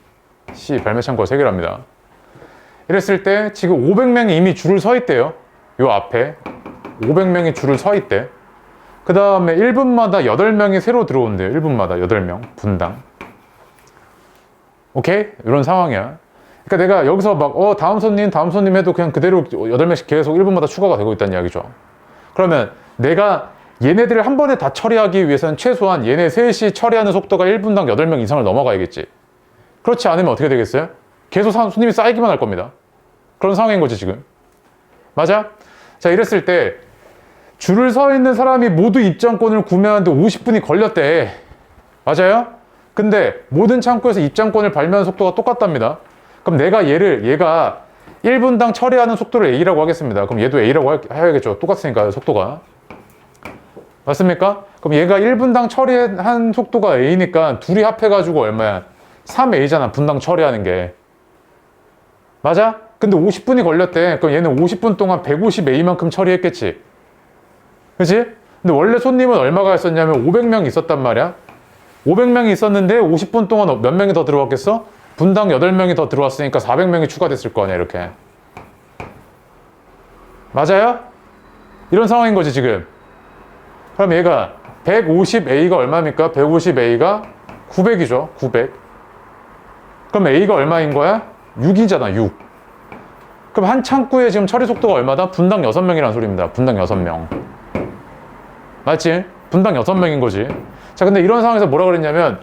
C 발매 창고가 3개랍니다. 이랬을 때 지금 500명이 이미 줄을 서 있대요. 요 앞에 500명이 줄을 서 있대. 그 다음에 1분마다 8명이 새로 들어온대요. 1분마다 8명 분당. 오케이? 이런 상황이야. 그러니까 내가 여기서 막 다음 손님 해도 그냥 그대로 8명씩 계속 1분마다 추가가 되고 있다는 이야기죠. 그러면 내가 얘네들을 한 번에 다 처리하기 위해서는 최소한 얘네 셋이 처리하는 속도가 1분당 8명 이상을 넘어가야겠지. 그렇지 않으면 어떻게 되겠어요? 계속 손님이 쌓이기만 할 겁니다. 그런 상황인 거지, 지금. 맞아? 자, 이랬을 때 줄을 서 있는 사람이 모두 입장권을 구매하는데 50분이 걸렸대. 맞아요? 근데 모든 창구에서 입장권을 발매하는 속도가 똑같답니다. 그럼 내가 얘가 1분당 처리하는 속도를 A라고 하겠습니다. 그럼 얘도 A라고 해야겠죠. 똑같으니까 속도가. 맞습니까? 그럼 얘가 1분당 처리한 속도가 A니까 둘이 합해가지고 얼마야? 3A잖아, 분당 처리하는 게. 맞아? 근데 50분이 걸렸대. 그럼 얘는 50분 동안 150A만큼 처리했겠지. 그치? 근데 원래 손님은 얼마가 있었냐면 500명 있었단 말이야. 500명이 있었는데 50분 동안 몇 명이 더 들어왔겠어? 분당 8명이 더 들어왔으니까 400명이 추가됐을 거 아니야, 이렇게. 맞아요? 이런 상황인 거지, 지금. 그럼 얘가 150A가 얼마입니까? 150A가 900이죠. 900. 그럼 A가 얼마인 거야? 6이잖아, 6. 그럼 한 창구에 지금 처리 속도가 얼마다? 분당 6명이라는 소리입니다. 분당 6명. 맞지? 분당 6명인 거지. 자, 근데 이런 상황에서 뭐라 그랬냐면,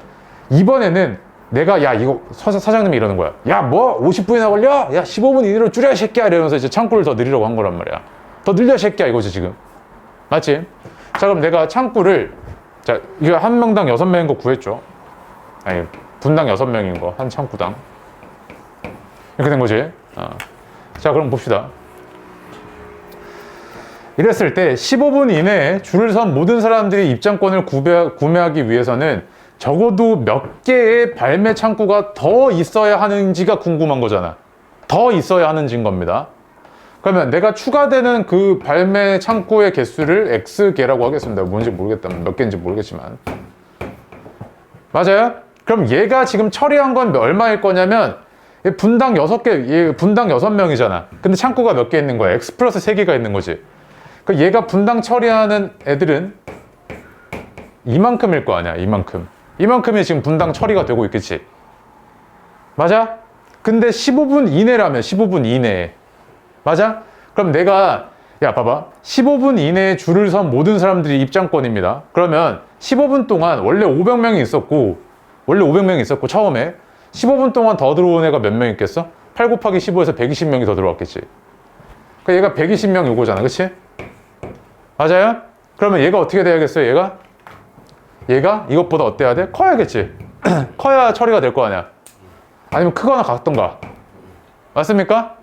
이번에는 내가, 야, 이거, 사장님이 이러는 거야. 야, 뭐, 50분이나 걸려? 야, 15분 이내로 줄여, 이 새끼야. 이러면서 이제 창구를 더 늘리려고 한 거란 말이야. 더 늘려, 이 새끼야. 이거지, 지금. 맞지? 자, 그럼 내가 창구를, 자, 이거 한 명당 6명인 거 구했죠. 아니, 분당 6명인 거, 한 창구당. 이렇게 된 거지. 자, 그럼 봅시다. 이랬을 때 15분 이내에 줄을 선 모든 사람들이 입장권을 구매하기 위해서는 적어도 몇 개의 발매 창구가 더 있어야 하는지가 궁금한 거잖아. 더 있어야 하는지인 겁니다. 그러면 내가 추가되는 그 발매 창구의 개수를 X개라고 하겠습니다. 뭔지 모르겠다. 몇 개인지 모르겠지만. 맞아요? 그럼 얘가 지금 처리한 건 얼마일 거냐면 분당 6개, 분당 6명이잖아. 근데 창구가 몇 개 있는 거야? X 플러스 3개가 있는 거지. 그 얘가 분당 처리하는 애들은 이만큼일 거 아니야, 이만큼. 이만큼이 지금 분당 처리가 되고 있겠지. 맞아? 근데 15분 이내라면 15분 이내에. 맞아? 그럼 내가, 야, 봐봐. 15분 이내에 줄을 선 모든 사람들이 입장권입니다. 그러면 15분 동안 원래 500명이 있었고, 처음에 15분 동안 더 들어온 애가 몇 명 있겠어? 8 곱하기 15에서 120명이 더 들어왔겠지. 그러니까 얘가 120명 요거잖아, 그치? 맞아요? 그러면 얘가 어떻게 돼야겠어요, 얘가 이것보다 어때야 돼? 커야겠지. 커야 처리가 될 거 아니야. 아니면 크거나 같던가. 맞습니까?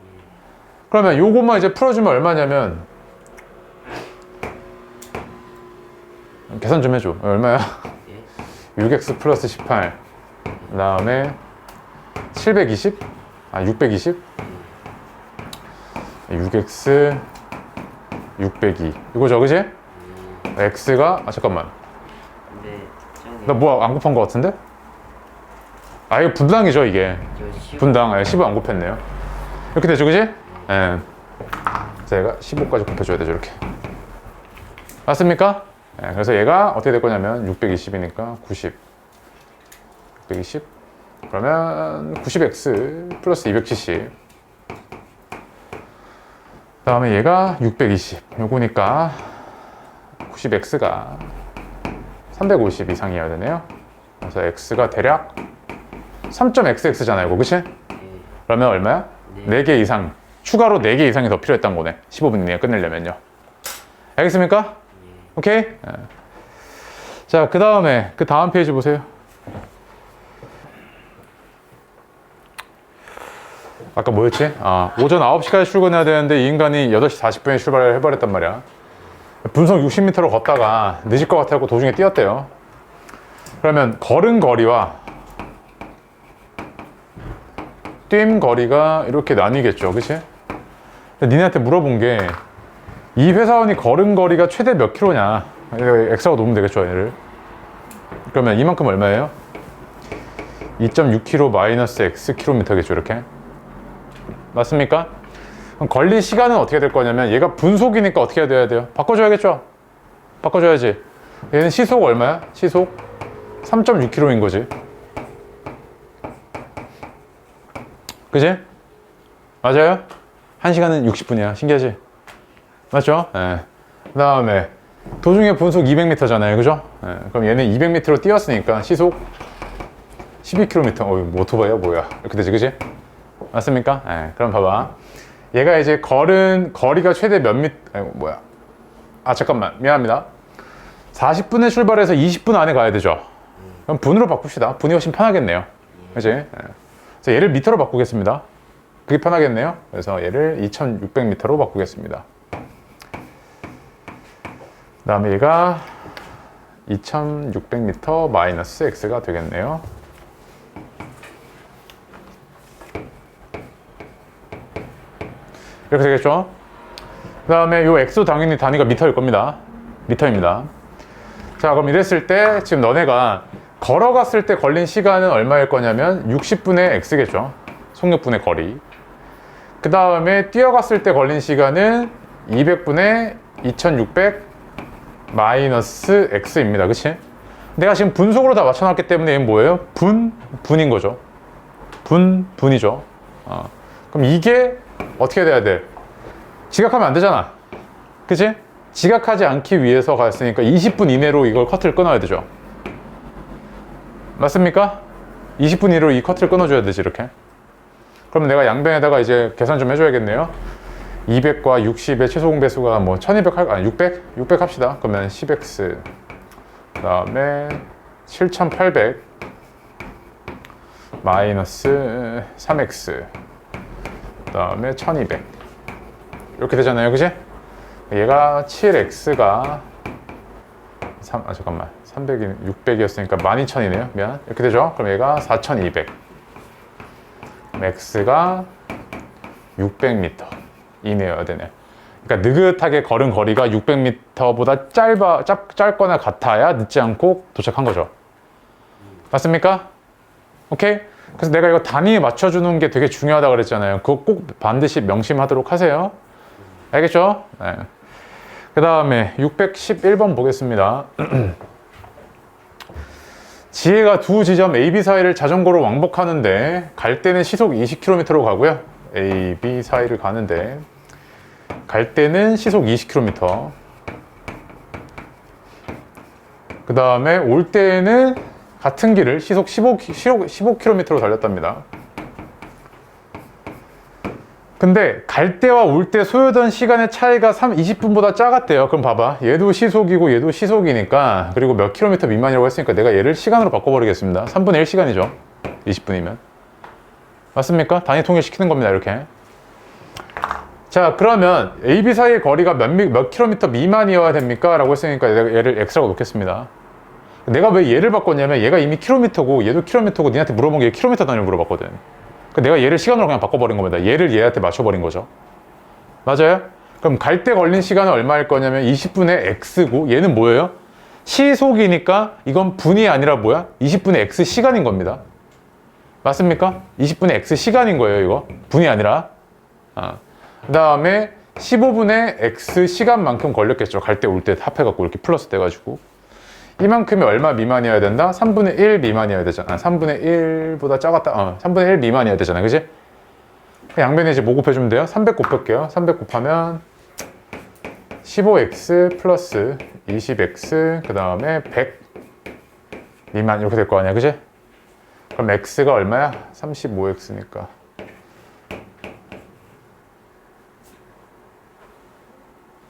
그러면 요것만 이제 풀어주면 얼마냐면, 계산 좀 해줘. 얼마야? 6x 플러스 18. 그 다음에 720? 620? 6x 602 이거죠, 그지? x가 잠깐만, 근데 나 뭐 안 곱한 거 같은데? 이거 분당이죠, 이게. 분당. 10을 안 곱했네요. 이렇게 되죠, 그지? 예. 제가 15까지 곱해줘야 되죠, 이렇게. 맞습니까? 예, 그래서 얘가 어떻게 될 거냐면 620이니까 90 620 그러면 90x 플러스 270. 그 다음에 얘가 620 요거니까 90x가 350 이상이어야 되네요. 그래서 x가 대략 3.xx잖아요, 이거. 그치? 그러면 얼마야? 4개 이상, 추가로 4개 이상이 더 필요했던 거네. 15분 이내에 끝내려면요. 알겠습니까? 오케이? 자, 그 다음 페이지 보세요. 아까 뭐였지? 오전 9시까지 출근해야 되는데 이 인간이 8시 40분에 출발을 해버렸단 말이야. 분속 60m로 걷다가 늦을 것 같아서 도중에 뛰었대요. 그러면 걸은 거리와 뛴 거리가 이렇게 나뉘겠죠, 그치? 니네한테 물어본 게 이 회사원이 걸은 거리가 최대 몇 킬로냐? X하고 놓으면 되겠죠, 얘를. 그러면 이만큼 얼마예요? 2.6km 마이너스 X 킬로미터겠죠, 이렇게. 맞습니까? 그럼 걸린 시간은 어떻게 될 거냐면 얘가 분속이니까 어떻게 돼야 돼요? 바꿔줘야겠죠? 바꿔줘야지. 얘는 시속 얼마야? 시속 3.6km인 거지. 그지? 맞아요? 1시간은 60분이야. 신기하지? 맞죠? 네. 그 다음에 도중에 분속 200m잖아요. 그죠? 네. 그럼 얘는 200m로 뛰었으니까 시속 12km. 뭐 오토바이야 뭐야. 이렇게 되지, 그지? 맞습니까? 네. 그럼 봐봐. 얘가 이제 걸은 거리가 최대 몇 미터, 뭐야. 잠깐만. 미안합니다. 40분에 출발해서 20분 안에 가야 되죠. 그럼 분으로 바꿉시다. 분이 훨씬 편하겠네요. 그지? 네. 그래서 얘를 미터로 바꾸겠습니다. 그게 편하겠네요. 그래서 얘를 2600m로 바꾸겠습니다. 그 다음에 얘가 2600m 마이너스 x가 되겠네요. 이렇게 되겠죠? 그 다음에 요 x도 당연히 단위가 미터일 겁니다. 미터입니다. 자, 그럼 이랬을 때 지금 너네가 걸어갔을 때 걸린 시간은 얼마일 거냐면 60분의 x겠죠. 속력분의 거리. 그 다음에 뛰어갔을 때 걸린 시간은 200분의 2600 마이너스 x입니다. 그치? 내가 지금 분속으로 다 맞춰놨기 때문에 얘는 뭐예요? 분인 거죠. 분이죠. 그럼 이게 어떻게 돼야 돼? 지각하면 안 되잖아. 그치? 지각하지 않기 위해서 갔으니까 20분 이내로 이걸 커트를 끊어야 되죠. 맞습니까? 20분 이내로 이 커트를 끊어줘야 되지, 이렇게. 그럼 내가 양변에다가 이제 계산 좀 해줘야겠네요. 200과 60의 최소 공배수가 뭐 1200 할, 아니 600 합시다. 그러면 10x 그 다음에 7800 마이너스 3x 그 다음에 1200 이렇게 되잖아요. 그지? 얘가 7x가 300이 600이었으니까 12000이네요. 미안. 이렇게 되죠? 그럼 얘가 4200 x가 600m 이내여야 되네. 그러니까 느긋하게 걸은 거리가 600m보다 짧거나 같아야 늦지 않고 도착한 거죠. 맞습니까? 오케이? 그래서 내가 이거 단위에 맞춰주는 게 되게 중요하다 그랬잖아요. 그거 꼭 반드시 명심하도록 하세요. 알겠죠? 네. 그 다음에 611번 보겠습니다. 지혜가 두 지점 A, B 사이를 자전거로 왕복하는데 갈 때는 시속 20km로 가고요. A, B 사이를 가는데 갈 때는 시속 20km. 그 다음에 올 때는 같은 길을 시속 15km로 달렸답니다. 근데 갈 때와 올 때 소요된 시간의 차이가 20분보다 작았대요. 그럼 봐봐. 얘도 시속이고 얘도 시속이니까, 그리고 몇 킬로미터 미만이라고 했으니까 내가 얘를 시간으로 바꿔버리겠습니다. 3분의 1 시간이죠. 20분이면. 맞습니까? 단위 통일시키는 겁니다. 이렇게. 자, 그러면 A, B 사이의 거리가 몇 킬로미터 미만이어야 됩니까? 라고 했으니까 얘를 X라고 놓겠습니다. 내가 왜 얘를 바꿨냐면 얘가 이미 킬로미터고 얘도 킬로미터고 니한테 물어본 게 킬로미터 단위로 물어봤거든. 내가 얘를 시간으로 그냥 바꿔버린 겁니다. 얘를 얘한테 맞춰버린 거죠. 맞아요? 그럼 갈 때 걸린 시간은 얼마일 거냐면 20분의 X고 얘는 뭐예요? 시속이니까 이건 분이 아니라 뭐야? 20분의 X 시간인 겁니다. 맞습니까? 20분의 X 시간인 거예요, 이거. 분이 아니라. 그 다음에 15분의 X 시간만큼 걸렸겠죠. 갈 때 올 때 합해갖고 이렇게 플러스 돼가지고. 이만큼이 얼마 미만이어야 된다? 3분의 1 미만이어야 되잖아. 3분의 1보다 작았다. 3분의 1 미만이어야 되잖아. 그지? 양변에 이제 뭐 곱해주면 돼요? 300 곱할게요. 300 곱하면 15x 플러스 20x 그 다음에 100 미만 이렇게 될 거 아니야. 그지? 그럼 x가 얼마야? 35x니까.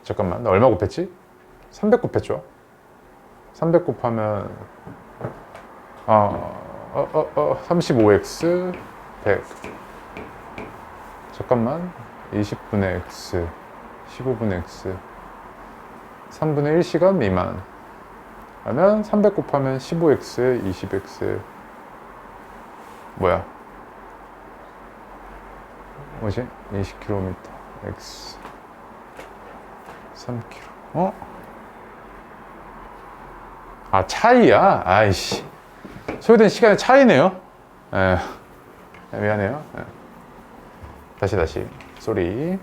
잠깐만. 나 얼마 곱했지? 300 곱했죠. 300 곱하면 35x 100 잠깐만 20분의 x 15분의 x 3분의 1시간 미만 하면 300 곱하면 15x 20x 뭐야 뭐지? 20km x 3km 차이야? 아이씨. 소요된 시간의 차이네요. 미안해요. 다시. 쏘리.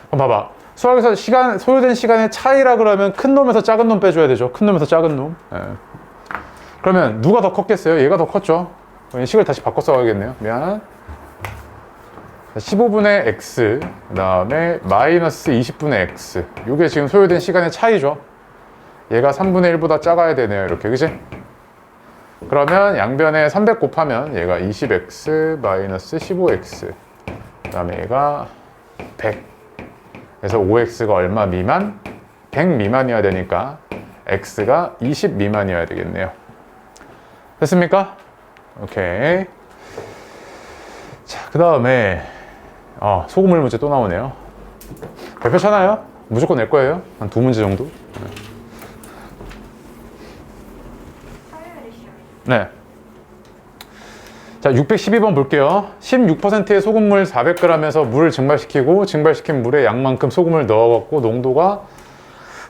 그럼 봐봐. 수학에서 소요된 시간의 차이라 그러면 큰 놈에서 작은 놈 빼줘야 되죠. 큰 놈에서 작은 놈. 그러면 누가 더 컸겠어요? 얘가 더 컸죠. 식을 다시 바꿔 써야겠네요. 미안. 15분의 x, 그 다음에 마이너스 20분의 x. 이게 지금 소요된 시간의 차이죠. 얘가 3분의 1보다 작아야 되네요. 이렇게, 그지? 그러면 양변에 300 곱하면 얘가 20x 마이너스 15x 그 다음에 얘가 100 그래서 5x가 얼마 미만? 100 미만이어야 되니까 x가 20 미만이어야 되겠네요. 됐습니까? 오케이. 자, 그 다음에 소금물 문제 또 나오네요. 별표 쳐놔요? 무조건 낼 거예요. 한 2문제 정도. 네. 자, 612번 볼게요. 16%의 소금물 400g에서 물을 증발시키고 증발시킨 물에 양만큼 소금을 넣어갖고 농도가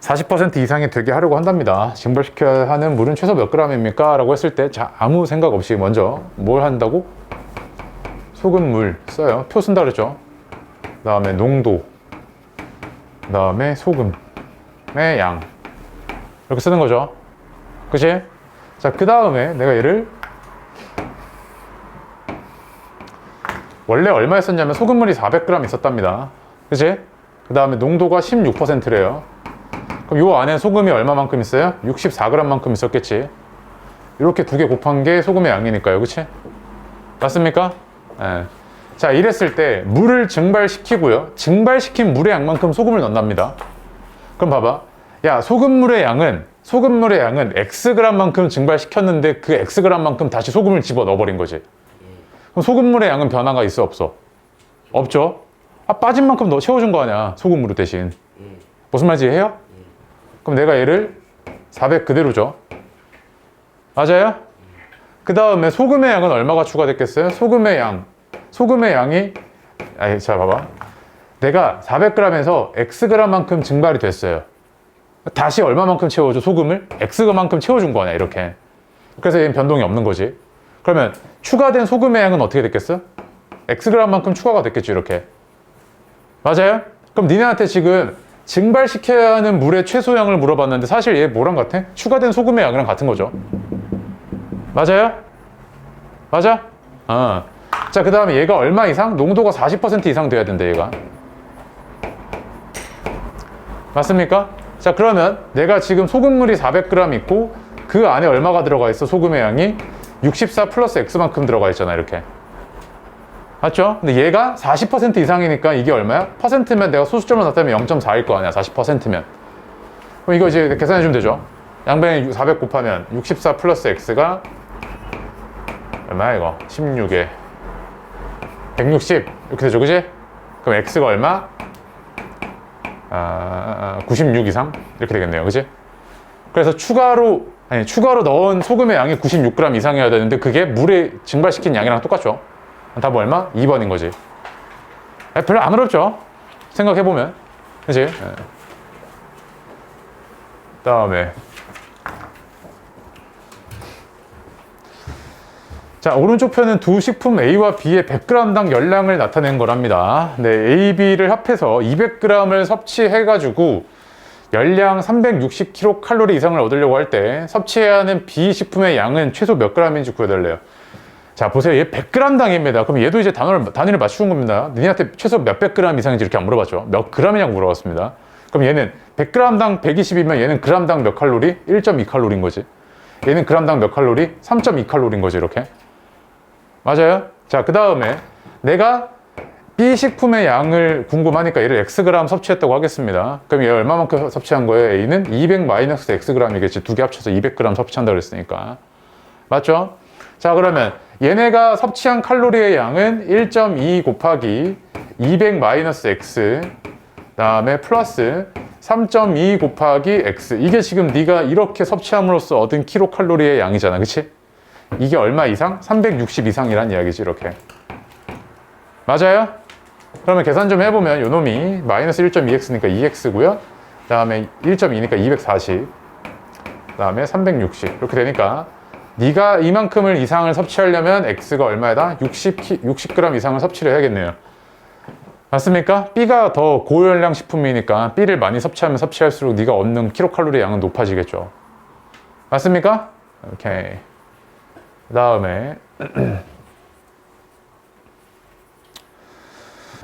40% 이상이 되게 하려고 한답니다. 증발시켜야 하는 물은 최소 몇 g입니까? 라고 했을 때 자, 아무 생각 없이 먼저 뭘 한다고? 소금물 써요. 표 쓴다 그랬죠. 그 다음에 농도, 그 다음에 소금의 양, 이렇게 쓰는 거죠. 그치? 자, 그 다음에 내가 얘를 원래 얼마였었냐면 소금물이 400g 있었답니다. 그치? 그 다음에 농도가 16%래요. 그럼 요 안에 소금이 얼마만큼 있어요? 64g만큼 있었겠지. 이렇게 두 개 곱한 게 소금의 양이니까요. 그치? 맞습니까? 예. 자, 이랬을 때 물을 증발시키고요. 증발시킨 물의 양만큼 소금을 넣는답니다. 그럼 봐봐. 야, 소금물의 양은 Xg만큼 증발시켰는데 그 Xg만큼 다시 소금을 집어 넣어버린 거지. 그럼 소금물의 양은 변화가 있어, 없어? 없죠? 아, 빠진 만큼 너 채워준 거 아니야, 소금물로 대신. 무슨 말인지 이해해요? 그럼 내가 얘를 400 그대로죠. 맞아요? 그 다음에 소금의 양은 얼마가 추가됐겠어요? 소금의 양이, 아니, 자, 봐봐. 내가 400g에서 Xg만큼 증발이 됐어요. 다시 얼마만큼 채워줘, 소금을? X만큼 채워준 거 아니야, 이렇게. 그래서 얘는 변동이 없는 거지. 그러면 추가된 소금의 양은 어떻게 됐겠어? Xg만큼 추가가 됐겠지, 이렇게. 맞아요? 그럼 니네한테 지금 증발시켜야 하는 물의 최소량을 물어봤는데 사실 얘 뭐랑 같아? 추가된 소금의 양이랑 같은 거죠. 맞아요? 맞아? 자, 그 다음에 얘가 얼마 이상? 농도가 40% 이상 돼야 된대, 얘가. 맞습니까? 자, 그러면 내가 지금 소금물이 400g 있고 그 안에 얼마가 들어가 있어? 소금의 양이 64 플러스 X만큼 들어가 있잖아, 이렇게. 맞죠? 근데 얘가 40% 이상이니까 이게 얼마야? 퍼센트면 내가 소수점을 나타내면 0.4일 거 아니야, 40%면. 그럼 이거 이제 계산해주면 되죠. 양변에 400 곱하면 64 플러스 X가 얼마야, 이거? 16에 160 이렇게 되죠, 그지? 그럼 X가 얼마? 96 이상? 이렇게 되겠네요, 그지? 그래서 추가로 넣은 소금의 양이 96g 이상이어야 되는데 그게 물에 증발시킨 양이랑 똑같죠? 답은 얼마? 2번인 거지. 별로 안 어렵죠? 생각해보면. 그치? 다음에. 자, 오른쪽 편은 두 식품 A와 B의 100g당 열량을 나타낸 거랍니다. 네, A, B를 합해서 200g을 섭취해가지고 열량 360kcal 이상을 얻으려고 할 때 섭취해야 하는 B 식품의 양은 최소 몇 g인지 구해달래요. 자, 보세요. 얘 100g당입니다. 그럼 얘도 이제 단위를 맞추는 겁니다. 니네한테 최소 몇백 g 이상인지 이렇게 안 물어봤죠. 몇 g이냐고 물어봤습니다. 그럼 얘는 100g당 120이면 얘는 g당 몇 칼로리? 1.2칼로리인 거지. 얘는 g당 몇 칼로리? 3.2칼로리인 거지, 이렇게. 맞아요? 자, 그 다음에 내가 B 식품의 양을 궁금하니까 얘를 Xg 섭취했다고 하겠습니다. 그럼 얘 얼마만큼 섭취한 거예요? A는 200-Xg이겠지. 두 개 합쳐서 200g 섭취한다 그랬으니까. 맞죠? 자, 그러면 얘네가 섭취한 칼로리의 양은 1.2 곱하기 200-X 그다음에 플러스 3.2 곱하기 X. 이게 지금 네가 이렇게 섭취함으로써 얻은 킬로칼로리의 양이잖아, 그치? 이게 얼마 이상? 360 이상이란 이야기지, 이렇게. 맞아요? 그러면 계산 좀 해보면 요 놈이 마이너스 1.2x니까 2x고요. 그 다음에 1.2니까 240. 그 다음에 360. 이렇게 되니까 네가 이만큼을 이상을 섭취하려면 x가 얼마다? 60g 이상을 섭취를 해야겠네요. 맞습니까? B가 더 고열량 식품이니까 B를 많이 섭취하면 섭취할수록 네가 얻는 킬로칼로리 양은 높아지겠죠. 맞습니까? 오케이. 그 다음에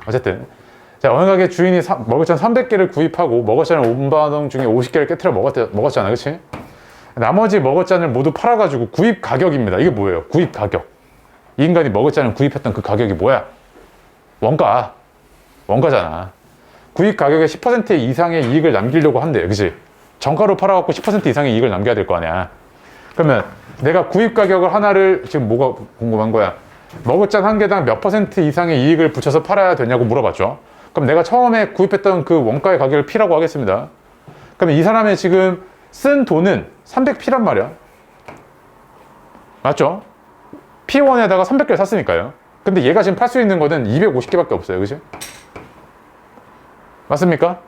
어쨌든 자, 어느 가게 주인이 먹을잔 300개를 구입하고 먹을잔을 5만원 중에 50개를 깨트려 먹었잖아, 그치? 나머지 먹을잔을 모두 팔아가지고 구입 가격입니다. 이게 뭐예요? 구입 가격. 이 인간이 먹을잔을 구입했던 그 가격이 뭐야? 원가잖아. 구입 가격의 10% 이상의 이익을 남기려고 한대, 그치? 정가로 팔아갖고 10% 이상의 이익을 남겨야 될 거 아니야. 그러면 내가 구입 가격을 하나를 지금 뭐가 궁금한 거야? 먹을잔 한 개당 몇 % 이상의 이익을 붙여서 팔아야 되냐고 물어봤죠. 그럼 내가 처음에 구입했던 그 원가의 가격을 P라고 하겠습니다. 그러면 이 사람의 지금 쓴 돈은 300P란 말이야. 맞죠? P1에다가 300개를 샀으니까요. 근데 얘가 지금 팔 수 있는 거는 250개밖에 없어요, 그치? 맞습니까?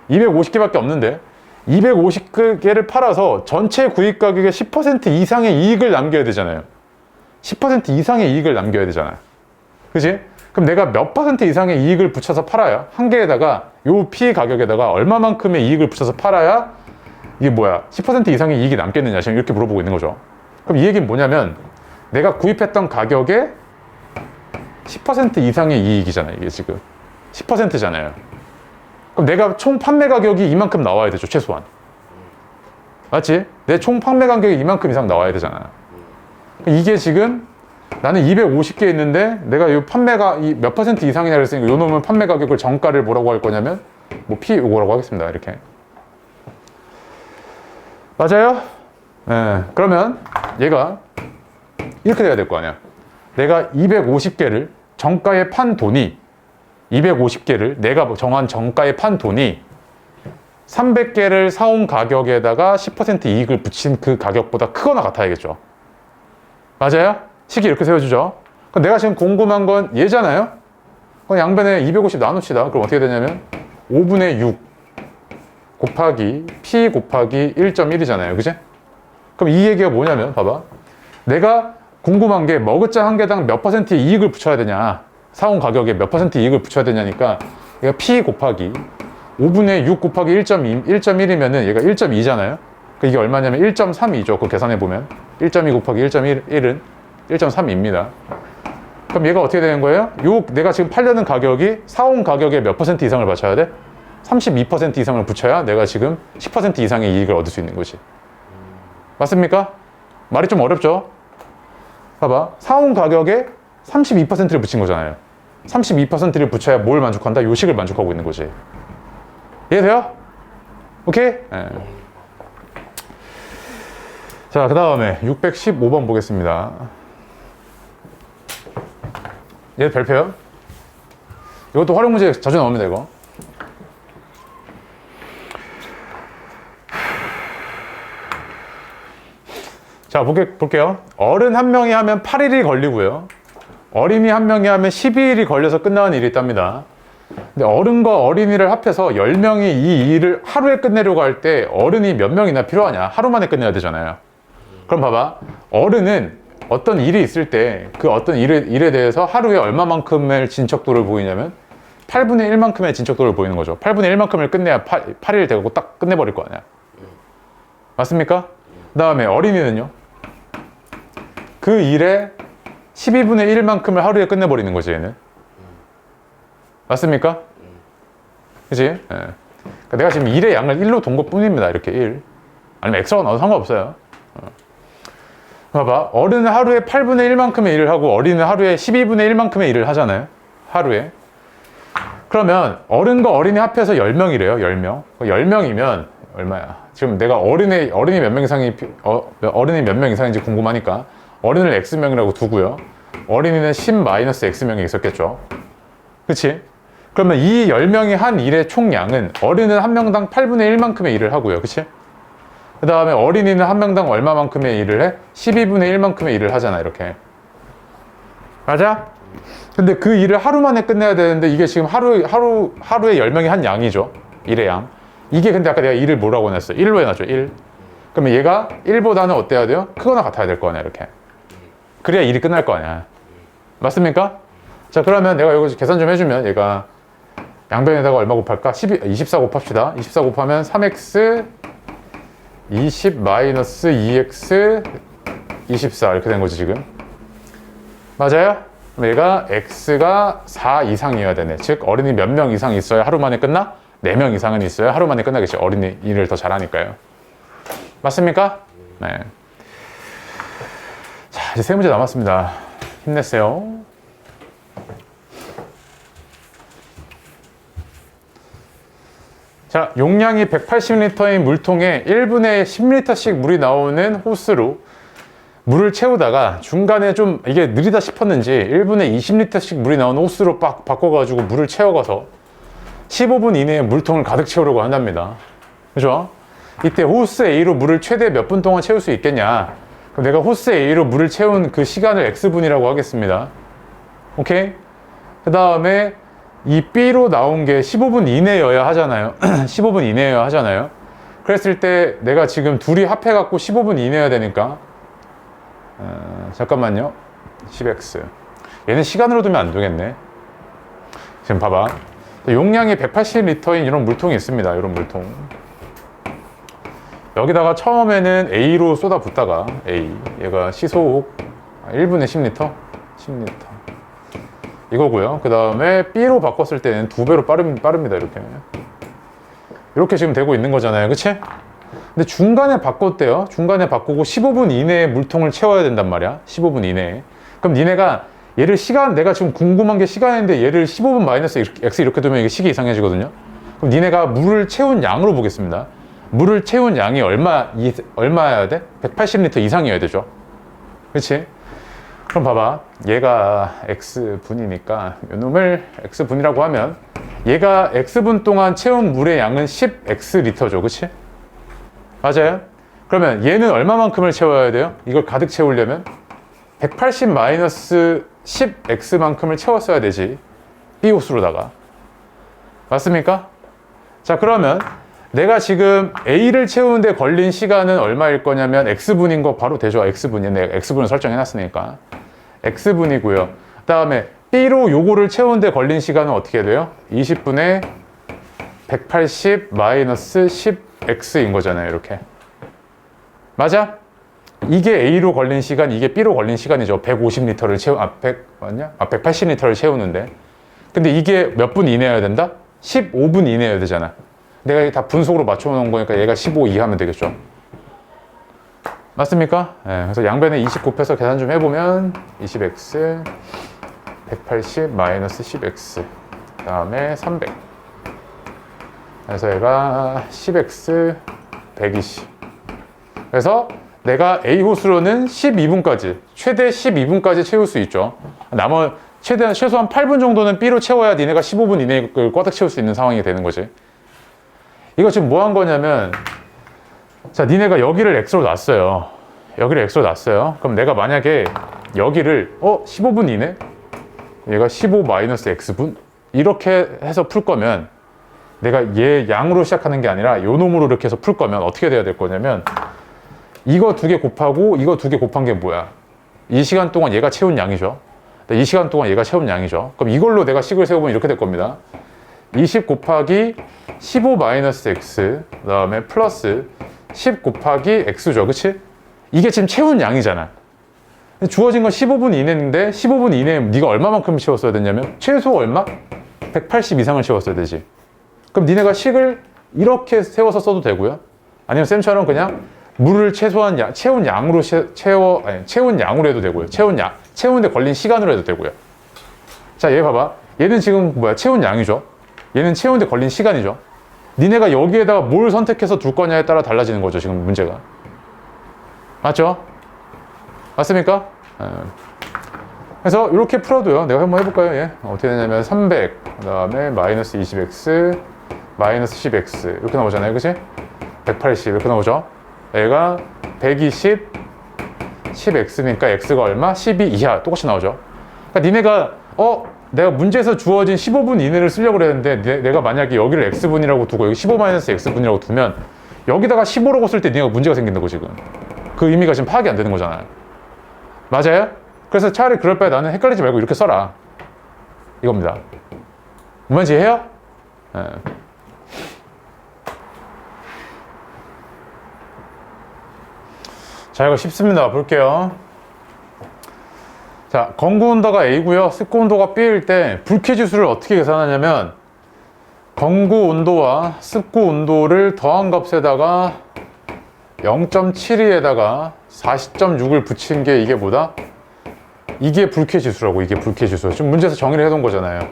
250개밖에 없는데 250개를 팔아서 전체 구입 가격의 10% 이상의 이익을 남겨야 되잖아요. 10% 이상의 이익을 남겨야 되잖아요. 그지? 그럼 내가 몇 퍼센트 이상의 이익을 붙여서 팔아야, 한 개에다가 요 P 가격에다가 얼마만큼의 이익을 붙여서 팔아야 이게 뭐야? 10% 이상의 이익이 남겠느냐? 지금 이렇게 물어보고 있는 거죠. 그럼 이 얘기는 뭐냐면 내가 구입했던 가격의 10% 이상의 이익이잖아요. 이게 지금 10%잖아요. 그럼 내가 총 판매 가격이 이만큼 나와야 되죠. 최소한. 맞지? 내 총 판매 가격이 이만큼 이상 나와야 되잖아. 이게 지금 나는 250개 있는데 내가 이 판매가 몇 퍼센트 이상이냐 그랬으니까 요 놈은 판매 가격을 정가를 뭐라고 할 거냐면 뭐 P 요거라고 하겠습니다. 이렇게. 맞아요? 네. 그러면 얘가 이렇게 돼야 될 거 아니야. 내가 250개를 정가에 판 돈이 250개를 내가 정한 정가에 판 돈이 300개를 사온 가격에다가 10% 이익을 붙인 그 가격보다 크거나 같아야겠죠. 맞아요? 식이 이렇게 세워주죠. 그럼 내가 지금 궁금한 건 얘잖아요. 그럼 양변에 250 나눕시다. 그럼 어떻게 되냐면 5분의 6 곱하기 P 곱하기 1.1이잖아요. 그지? 그럼 이 얘기가 뭐냐면 봐봐. 내가 궁금한 게 머그잔 한 개당 몇 퍼센트의 이익을 붙여야 되냐, 사온 가격에 몇 퍼센트 이익을 붙여야 되냐니까 얘가 P 곱하기 5분의 6 곱하기 1.1이면은 얘가 1.2잖아요. 이게 얼마냐면 1.32죠. 그거 계산해보면 1.2 곱하기 1.1은 1.32입니다. 그럼 얘가 어떻게 되는 거예요? 내가 지금 팔려는 가격이 사온 가격의 몇 퍼센트 이상을 맞춰야 돼? 32% 이상을 붙여야 내가 지금 10% 이상의 이익을 얻을 수 있는 거지. 맞습니까? 말이 좀 어렵죠? 봐봐. 사온 가격에 32%를 붙인 거잖아요. 32%를 붙여야 뭘 만족한다? 요식을 만족하고 있는 거지. 이해돼요? 오케이? 네. 자, 그 다음에 615번 보겠습니다. 얘 별표요? 이것도 활용 문제 자주 나옵니다, 이거. 자, 볼게요. 어른 한 명이 하면 8일이 걸리고요. 어린이 한 명이 하면 12일이 걸려서 끝나는 일이 있답니다. 근데 어른과 어린이를 합해서 10명이 이 일을 하루에 끝내려고 할 때 어른이 몇 명이나 필요하냐? 하루 만에 끝내야 되잖아요. 그럼 봐봐. 어른은 어떤 일이 있을 때 그 어떤 일에 대해서 하루에 얼마만큼의 진척도를 보이냐면 8분의 1만큼의 진척도를 보이는 거죠. 8분의 1만큼을 끝내야 8일 되고 딱 끝내버릴 거 아니야. 맞습니까? 그 다음에 어린이는요. 그 일에 12분의 1만큼을 하루에 끝내버리는 거지, 얘는. 맞습니까? 그치? 예. 그러니까 내가 지금 일의 양을 1로 둔 것 뿐입니다. 이렇게 1. 아니면 엑스가 나와도 상관없어요. 봐봐. 어른은 하루에 8분의 1만큼의 일을 하고 어린이는 하루에 12분의 1만큼의 일을 하잖아요. 하루에. 그러면 어른과 어린이 합해서 10명이래요. 10명. 10명이면 얼마야? 지금 내가 어른이 몇 명 이상이 어른이 몇 명 이상인지 궁금하니까 어른을 X명이라고 두고요. 어린이는 10-X명이 있었겠죠. 그치? 그러면 이 10명이 한 일의 총량은 어린은 한 명당 8분의 1만큼의 일을 하고요. 그치? 그 다음에 어린이는 한 명당 얼마만큼의 일을 해? 12분의 1만큼의 일을 하잖아, 이렇게. 맞아? 근데 그 일을 하루 만에 끝내야 되는데 이게 지금 하루에 10명이 한 양이죠. 일의 양. 이게 근데 아까 내가 일을 뭐라고 해놨어? 1로 해놨죠, 1. 그러면 얘가 1보다는 어때야 돼요? 크거나 같아야 될 거 아니야, 이렇게. 그래야 일이 끝날 거 아니야. 맞습니까? 자, 그러면 내가 이거 계산 좀 해주면 얘가 양변에다가 얼마 곱할까? 24 곱합시다. 24 곱하면 3x 20-2x 24 이렇게 된 거지, 지금. 맞아요? 그럼 얘가 x가 4 이상이어야 되네. 즉, 어린이 몇 명 이상 있어야 하루 만에 끝나? 4명 이상은 있어야 하루 만에 끝나겠지. 어린이 일을 더 잘하니까요. 맞습니까? 네. 자, 이제 세 문제 남았습니다. 힘내세요. 자, 용량이 180리터인 물통에 1분에 10리터씩 물이 나오는 호스로 물을 채우다가 중간에 좀 이게 느리다 싶었는지 1분에 20리터씩 물이 나오는 호스로 빡 바꿔가지고 물을 채워가서 15분 이내에 물통을 가득 채우려고 한답니다. 그죠? 이때 호스 A로 물을 최대 몇 분 동안 채울 수 있겠냐? 그럼 내가 호스 A로 물을 채운 그 시간을 X분이라고 하겠습니다. 오케이? 그 다음에 이 B로 나온 게 15분 이내여야 하잖아요. 15분 이내여야 하잖아요. 그랬을 때 내가 지금 둘이 합해갖고 15분 이내여야 되니까 잠깐만요. 10x 얘는 시간으로 두면 안 되겠네. 지금 봐봐. 용량이 180리터인 이런 물통이 있습니다. 이런 물통. 여기다가 처음에는 A로 쏟아붓다가 A 얘가 시속 1분에 10리터? 10리터 이거고요. 그 다음에 B로 바꿨을 때는 2배로 빠릅니다. 이렇게 지금 되고 있는 거잖아요. 그치? 근데 중간에 바꿨대요. 중간에 바꾸고 15분 이내에 물통을 채워야 된단 말이야. 15분 이내에. 그럼 니네가 얘를 내가 지금 궁금한 게 시간인데 얘를 15분 마이너스 x 이렇게 두면 이게 식이 이상해지거든요. 그럼 니네가 물을 채운 양으로 보겠습니다. 물을 채운 양이 얼마여야 돼? 180리터 이상이어야 되죠. 그치? 그럼 봐봐. 얘가 x분이니까 요놈을 x분이라고 하면 얘가 x분 동안 채운 물의 양은 10x리터죠. 그치? 맞아요? 그러면 얘는 얼마만큼을 채워야 돼요? 이걸 가득 채우려면 180 마이너스 10x만큼을 채웠어야 되지. B호수로다가. 맞습니까? 자, 그러면 내가 지금 A를 채우는데 걸린 시간은 얼마일 거냐면 X분인 거 바로 되죠. X분이. 내가 X분을 설정해놨으니까. X분이고요. 그 다음에 B로 요거를 채우는데 걸린 시간은 어떻게 돼요? 20분에 180 마이너스 10X인 거잖아요. 이렇게. 맞아? 이게 A로 걸린 시간, 이게 B로 걸린 시간이죠. 150리터를 180리터를 채우는데. 근데 이게 몇 분 이내여야 된다? 15분 이내여야 되잖아. 내가 다 분속으로 맞춰놓은 거니까 얘가 15 이하면 되겠죠. 맞습니까? 네, 그래서 양변에 20 곱해서 계산 좀 해보면 20x 180 마이너스 10x 그 다음에 300 그래서 얘가 10x 120 그래서 내가 A호수로는 12분까지 최대 12분까지 채울 수 있죠. 최소한 8분 정도는 B로 채워야 니네가 15분 이내에 꽉 채울 수 있는 상황이 되는 거지. 이거 지금 뭐 한 거냐면 자, 니네가 여기를 x로 놨어요. 여기를 x로 놨어요. 그럼 내가 만약에 여기를 15분 이내? 얘가 15 마이너스 x분? 이렇게 해서 풀 거면 내가 얘 양으로 시작하는 게 아니라 요 놈으로 이렇게 해서 풀 거면 어떻게 돼야 될 거냐면 이거 2개 곱하고 이거 2개 곱한 게 뭐야? 이 시간 동안 얘가 채운 양이죠. 이 시간 동안 얘가 채운 양이죠. 그럼 이걸로 내가 식을 세워보면 이렇게 될 겁니다. 20 곱하기 15 마이너스 x 그 다음에 플러스 10 곱하기 x죠. 그치? 이게 지금 채운 양이잖아. 주어진 건 15분 이내인데 15분 이내에 네가 얼마만큼 채웠어야 됐냐면 최소 얼마? 180 이상을 채웠어야 되지. 그럼 니네가 식을 이렇게 세워서 써도 되고요. 아니면 쌤처럼 그냥 물을 채운 양으로 채운 양으로 해도 되고요. 채우는데 걸린 시간으로 해도 되고요. 자, 얘 봐봐. 얘는 지금 채운 양이죠. 얘는 채우는데 걸린 시간이죠. 니네가 여기에다가 뭘 선택해서 둘 거냐에 따라 달라지는 거죠. 지금 문제가. 맞죠? 맞습니까? 그래서 이렇게 풀어도요. 내가 한번 해볼까요? 얘 어떻게 되냐면 300, 그 다음에 마이너스 20x, 마이너스 10x 이렇게 나오잖아요. 그치? 180 이렇게 나오죠. 얘가 120, 10x니까 x가 얼마? 12 이하 똑같이 나오죠. 그러니까 니네가 내가 문제에서 주어진 15분 이내를 쓰려고 그랬는데 내가 만약에 여기를 x분이라고 두고 여기 15-x분이라고 두면 여기다가 15라고 쓸 때 니네가 문제가 생긴다고 지금. 그 의미가 지금 파악이 안 되는 거잖아요. 맞아요? 그래서 차라리 그럴 바에 나는 헷갈리지 말고 이렇게 써라. 이겁니다. 뭔지 해요? 네. 자, 이거 쉽습니다. 볼게요. 자, 건구 온도가 A고요. 습구 온도가 B일 때 불쾌지수를 어떻게 계산하냐면 건구 온도와 습구 온도를 더한 값에다가 0.72에다가 40.6을 붙인 게 이게 뭐다? 이게 불쾌지수라고. 이게 불쾌지수. 지금 문제에서 정의를 해놓은 거잖아요.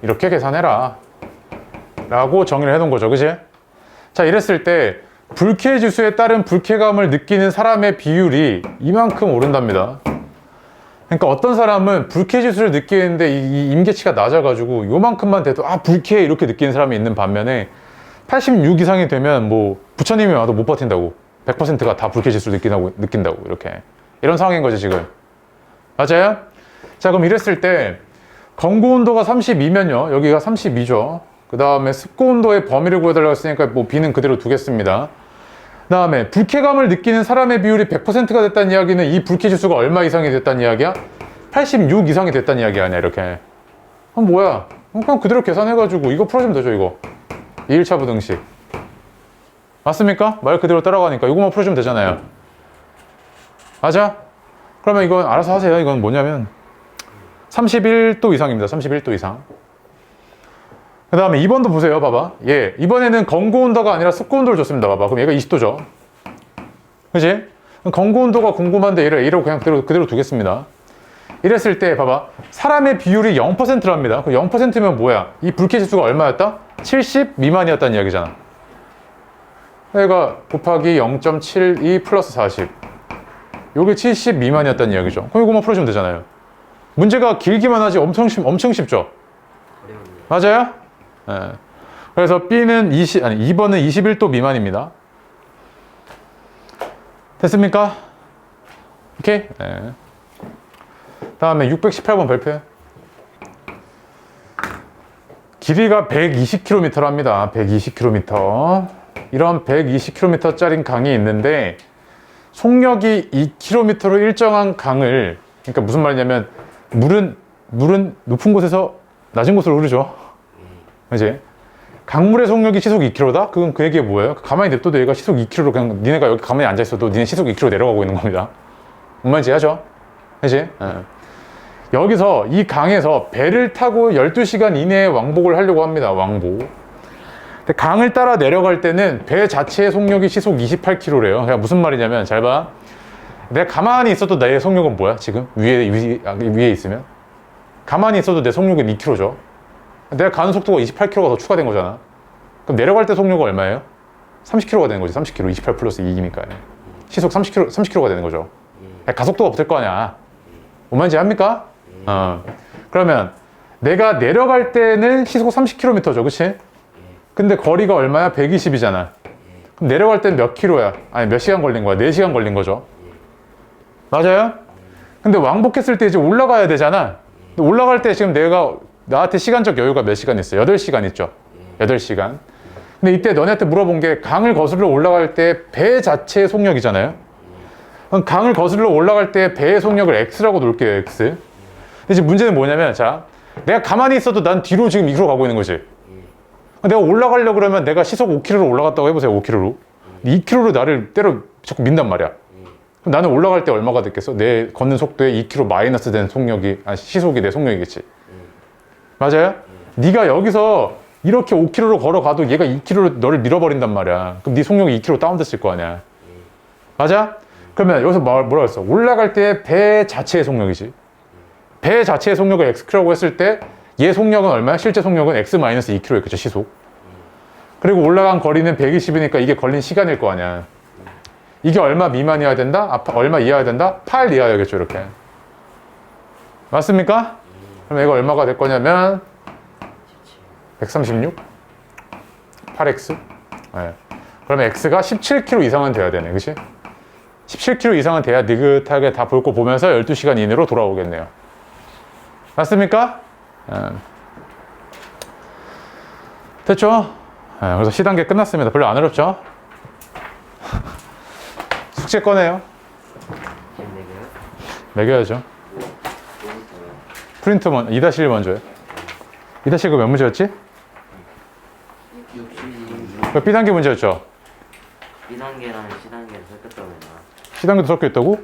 이렇게 계산해라 라고 정의를 해놓은 거죠. 그치? 자, 이랬을 때 불쾌지수에 따른 불쾌감을 느끼는 사람의 비율이 이만큼 오른답니다. 그러니까 어떤 사람은 불쾌지수를 느끼는데 이 임계치가 낮아가지고 요만큼만 돼도 불쾌해 이렇게 느끼는 사람이 있는 반면에 86 이상이 되면 뭐 부처님이 와도 못 버틴다고. 100%가 다 불쾌지수를 느낀다고 이렇게. 이런 상황인 거지 지금. 맞아요? 자, 그럼 이랬을 때 건구 온도가 32면요. 여기가 32죠. 그 다음에 습구 온도의 범위를 구해달라고 했으니까 뭐 B는 그대로 두겠습니다. 그 다음에 불쾌감을 느끼는 사람의 비율이 100%가 됐다는 이야기는 이 불쾌 지수가 얼마 이상이 됐다는 이야기야? 86 이상이 됐다는 이야기 아니야 이렇게. 그럼 뭐야? 그냥 그대로 계산해가지고 이거 풀어주면 되죠 이거. 2일차 부등식. 맞습니까? 말 그대로 따라가니까 이거만 풀어주면 되잖아요. 맞아? 그러면 이건 알아서 하세요. 이건 뭐냐면 31도 이상입니다. 31도 이상. 그 다음에 2번도 보세요. 봐봐. 예, 이번에는 건고온도가 아니라 습고온도를 줬습니다. 봐봐. 그럼 얘가 20도죠. 그치? 건고온도가 궁금한데 얘를 A로 그냥 그대로 두겠습니다. 이랬을 때 봐봐. 사람의 비율이 0%랍니다. 그럼 0%면 뭐야? 이 불쾌 지수가 얼마였다? 70 미만이었다는 이야기잖아. 얘가 곱하기 0.72 플러스 40. 요게 70 미만이었다는 이야기죠. 그럼 이거만 풀어주면 되잖아요. 문제가 길기만 하지 엄청 쉽죠? 어려운데. 맞아요? 네. 그래서 B는 2번은 21도 미만입니다. 됐습니까? 오케이? 네. 다음에 618번 발표. 길이가 120km랍니다. 120km. 이런 120km 짜리 강이 있는데 속력이 2km로 일정한 강을, 그러니까 무슨 말이냐면 물은 높은 곳에서 낮은 곳으로 흐르죠. 그지? 강물의 속력이 시속 2km다? 그건 그 얘기가 뭐예요? 가만히 냅둬도 얘가 시속 2km로 그냥 니네가 여기 가만히 앉아있어도 니네 시속 2km 내려가고 있는 겁니다. 뭔 말인지 하죠? 그지? 여기서 이 강에서 배를 타고 12시간 이내에 왕복을 하려고 합니다. 왕복. 근데 강을 따라 내려갈 때는 배 자체의 속력이 시속 28km래요. 그러니까 무슨 말이냐면 잘 봐. 내가 가만히 있어도 내 속력은 뭐야? 지금 위에 있으면 가만히 있어도 내 속력은 2km죠. 내가 가는 속도가 28km가 더 추가된 거잖아. 그럼 내려갈 때 속력은 얼마예요? 30km가 되는 거지. 30km. 28 플러스 2이니까 시속 30km가 되는 거죠. 가속도가 붙을 거 아니야. 뭔 말인지 합니까? 그러면 내가 내려갈 때는 시속 30km죠. 그치? 근데 거리가 얼마야? 120이잖아. 그럼 내려갈 때는 몇 킬로야? 아니 몇 시간 걸린 거야? 4시간 걸린 거죠. 맞아요? 근데 왕복했을 때 이제 올라가야 되잖아. 근데 올라갈 때 지금 나한테 시간적 여유가 몇 시간 있어? 8시간 있죠? 8시간. 근데 이때 너네한테 물어본 게 강을 거슬러 올라갈 때 배 자체의 속력이잖아요. 그럼 강을 거슬러 올라갈 때 배의 속력을 X라고 놓을게요. X. 근데 이제 문제는 뭐냐면 자, 내가 가만히 있어도 난 뒤로 지금 2km 가고 있는 거지. 내가 올라가려고 그러면 내가 시속 5km로 올라갔다고 해보세요. 5km로. 2km로 나를 자꾸 민단 말이야. 그럼 나는 올라갈 때 얼마가 됐겠어? 내 걷는 속도에 2km 마이너스 된 시속이 내 속력이겠지. 맞아요? 네가 여기서 이렇게 5km로 걸어가도 얘가 2km로 너를 밀어버린단 말이야. 그럼 네 속력이 2km 다운됐을 거 아니야. 맞아? 그러면 여기서 뭐라 했어? 올라갈 때 배 자체의 속력이지. 배 자체의 속력을 xk라고 했을 때 얘 속력은 얼마야? 실제 속력은 x-2km였겠죠, 시속. 그리고 올라간 거리는 120이니까 이게 걸린 시간일 거 아니야. 이게 얼마 미만이어야 된다? 얼마 이하여야 된다? 8 이하여야겠죠, 이렇게. 맞습니까? 그럼 이거 얼마가 될 거냐면 136? 8x? 네. 그러면 x가 17km 이상은 돼야 되네, 그치? 17km 이상은 돼야 느긋하게 다 볼 거 보면서 12시간 이내로 돌아오겠네요. 맞습니까? 됐죠? 그래서 시단계 끝났습니다. 별로 안 어렵죠? 숙제 꺼내요. 지금 매겨야죠. 프린트 2-1 먼저요. 2-1 몇 문제였지? 62. B단계 문제였죠? B단계랑 C단계를 섞였다고 했나? C단계도 섞여 있다고?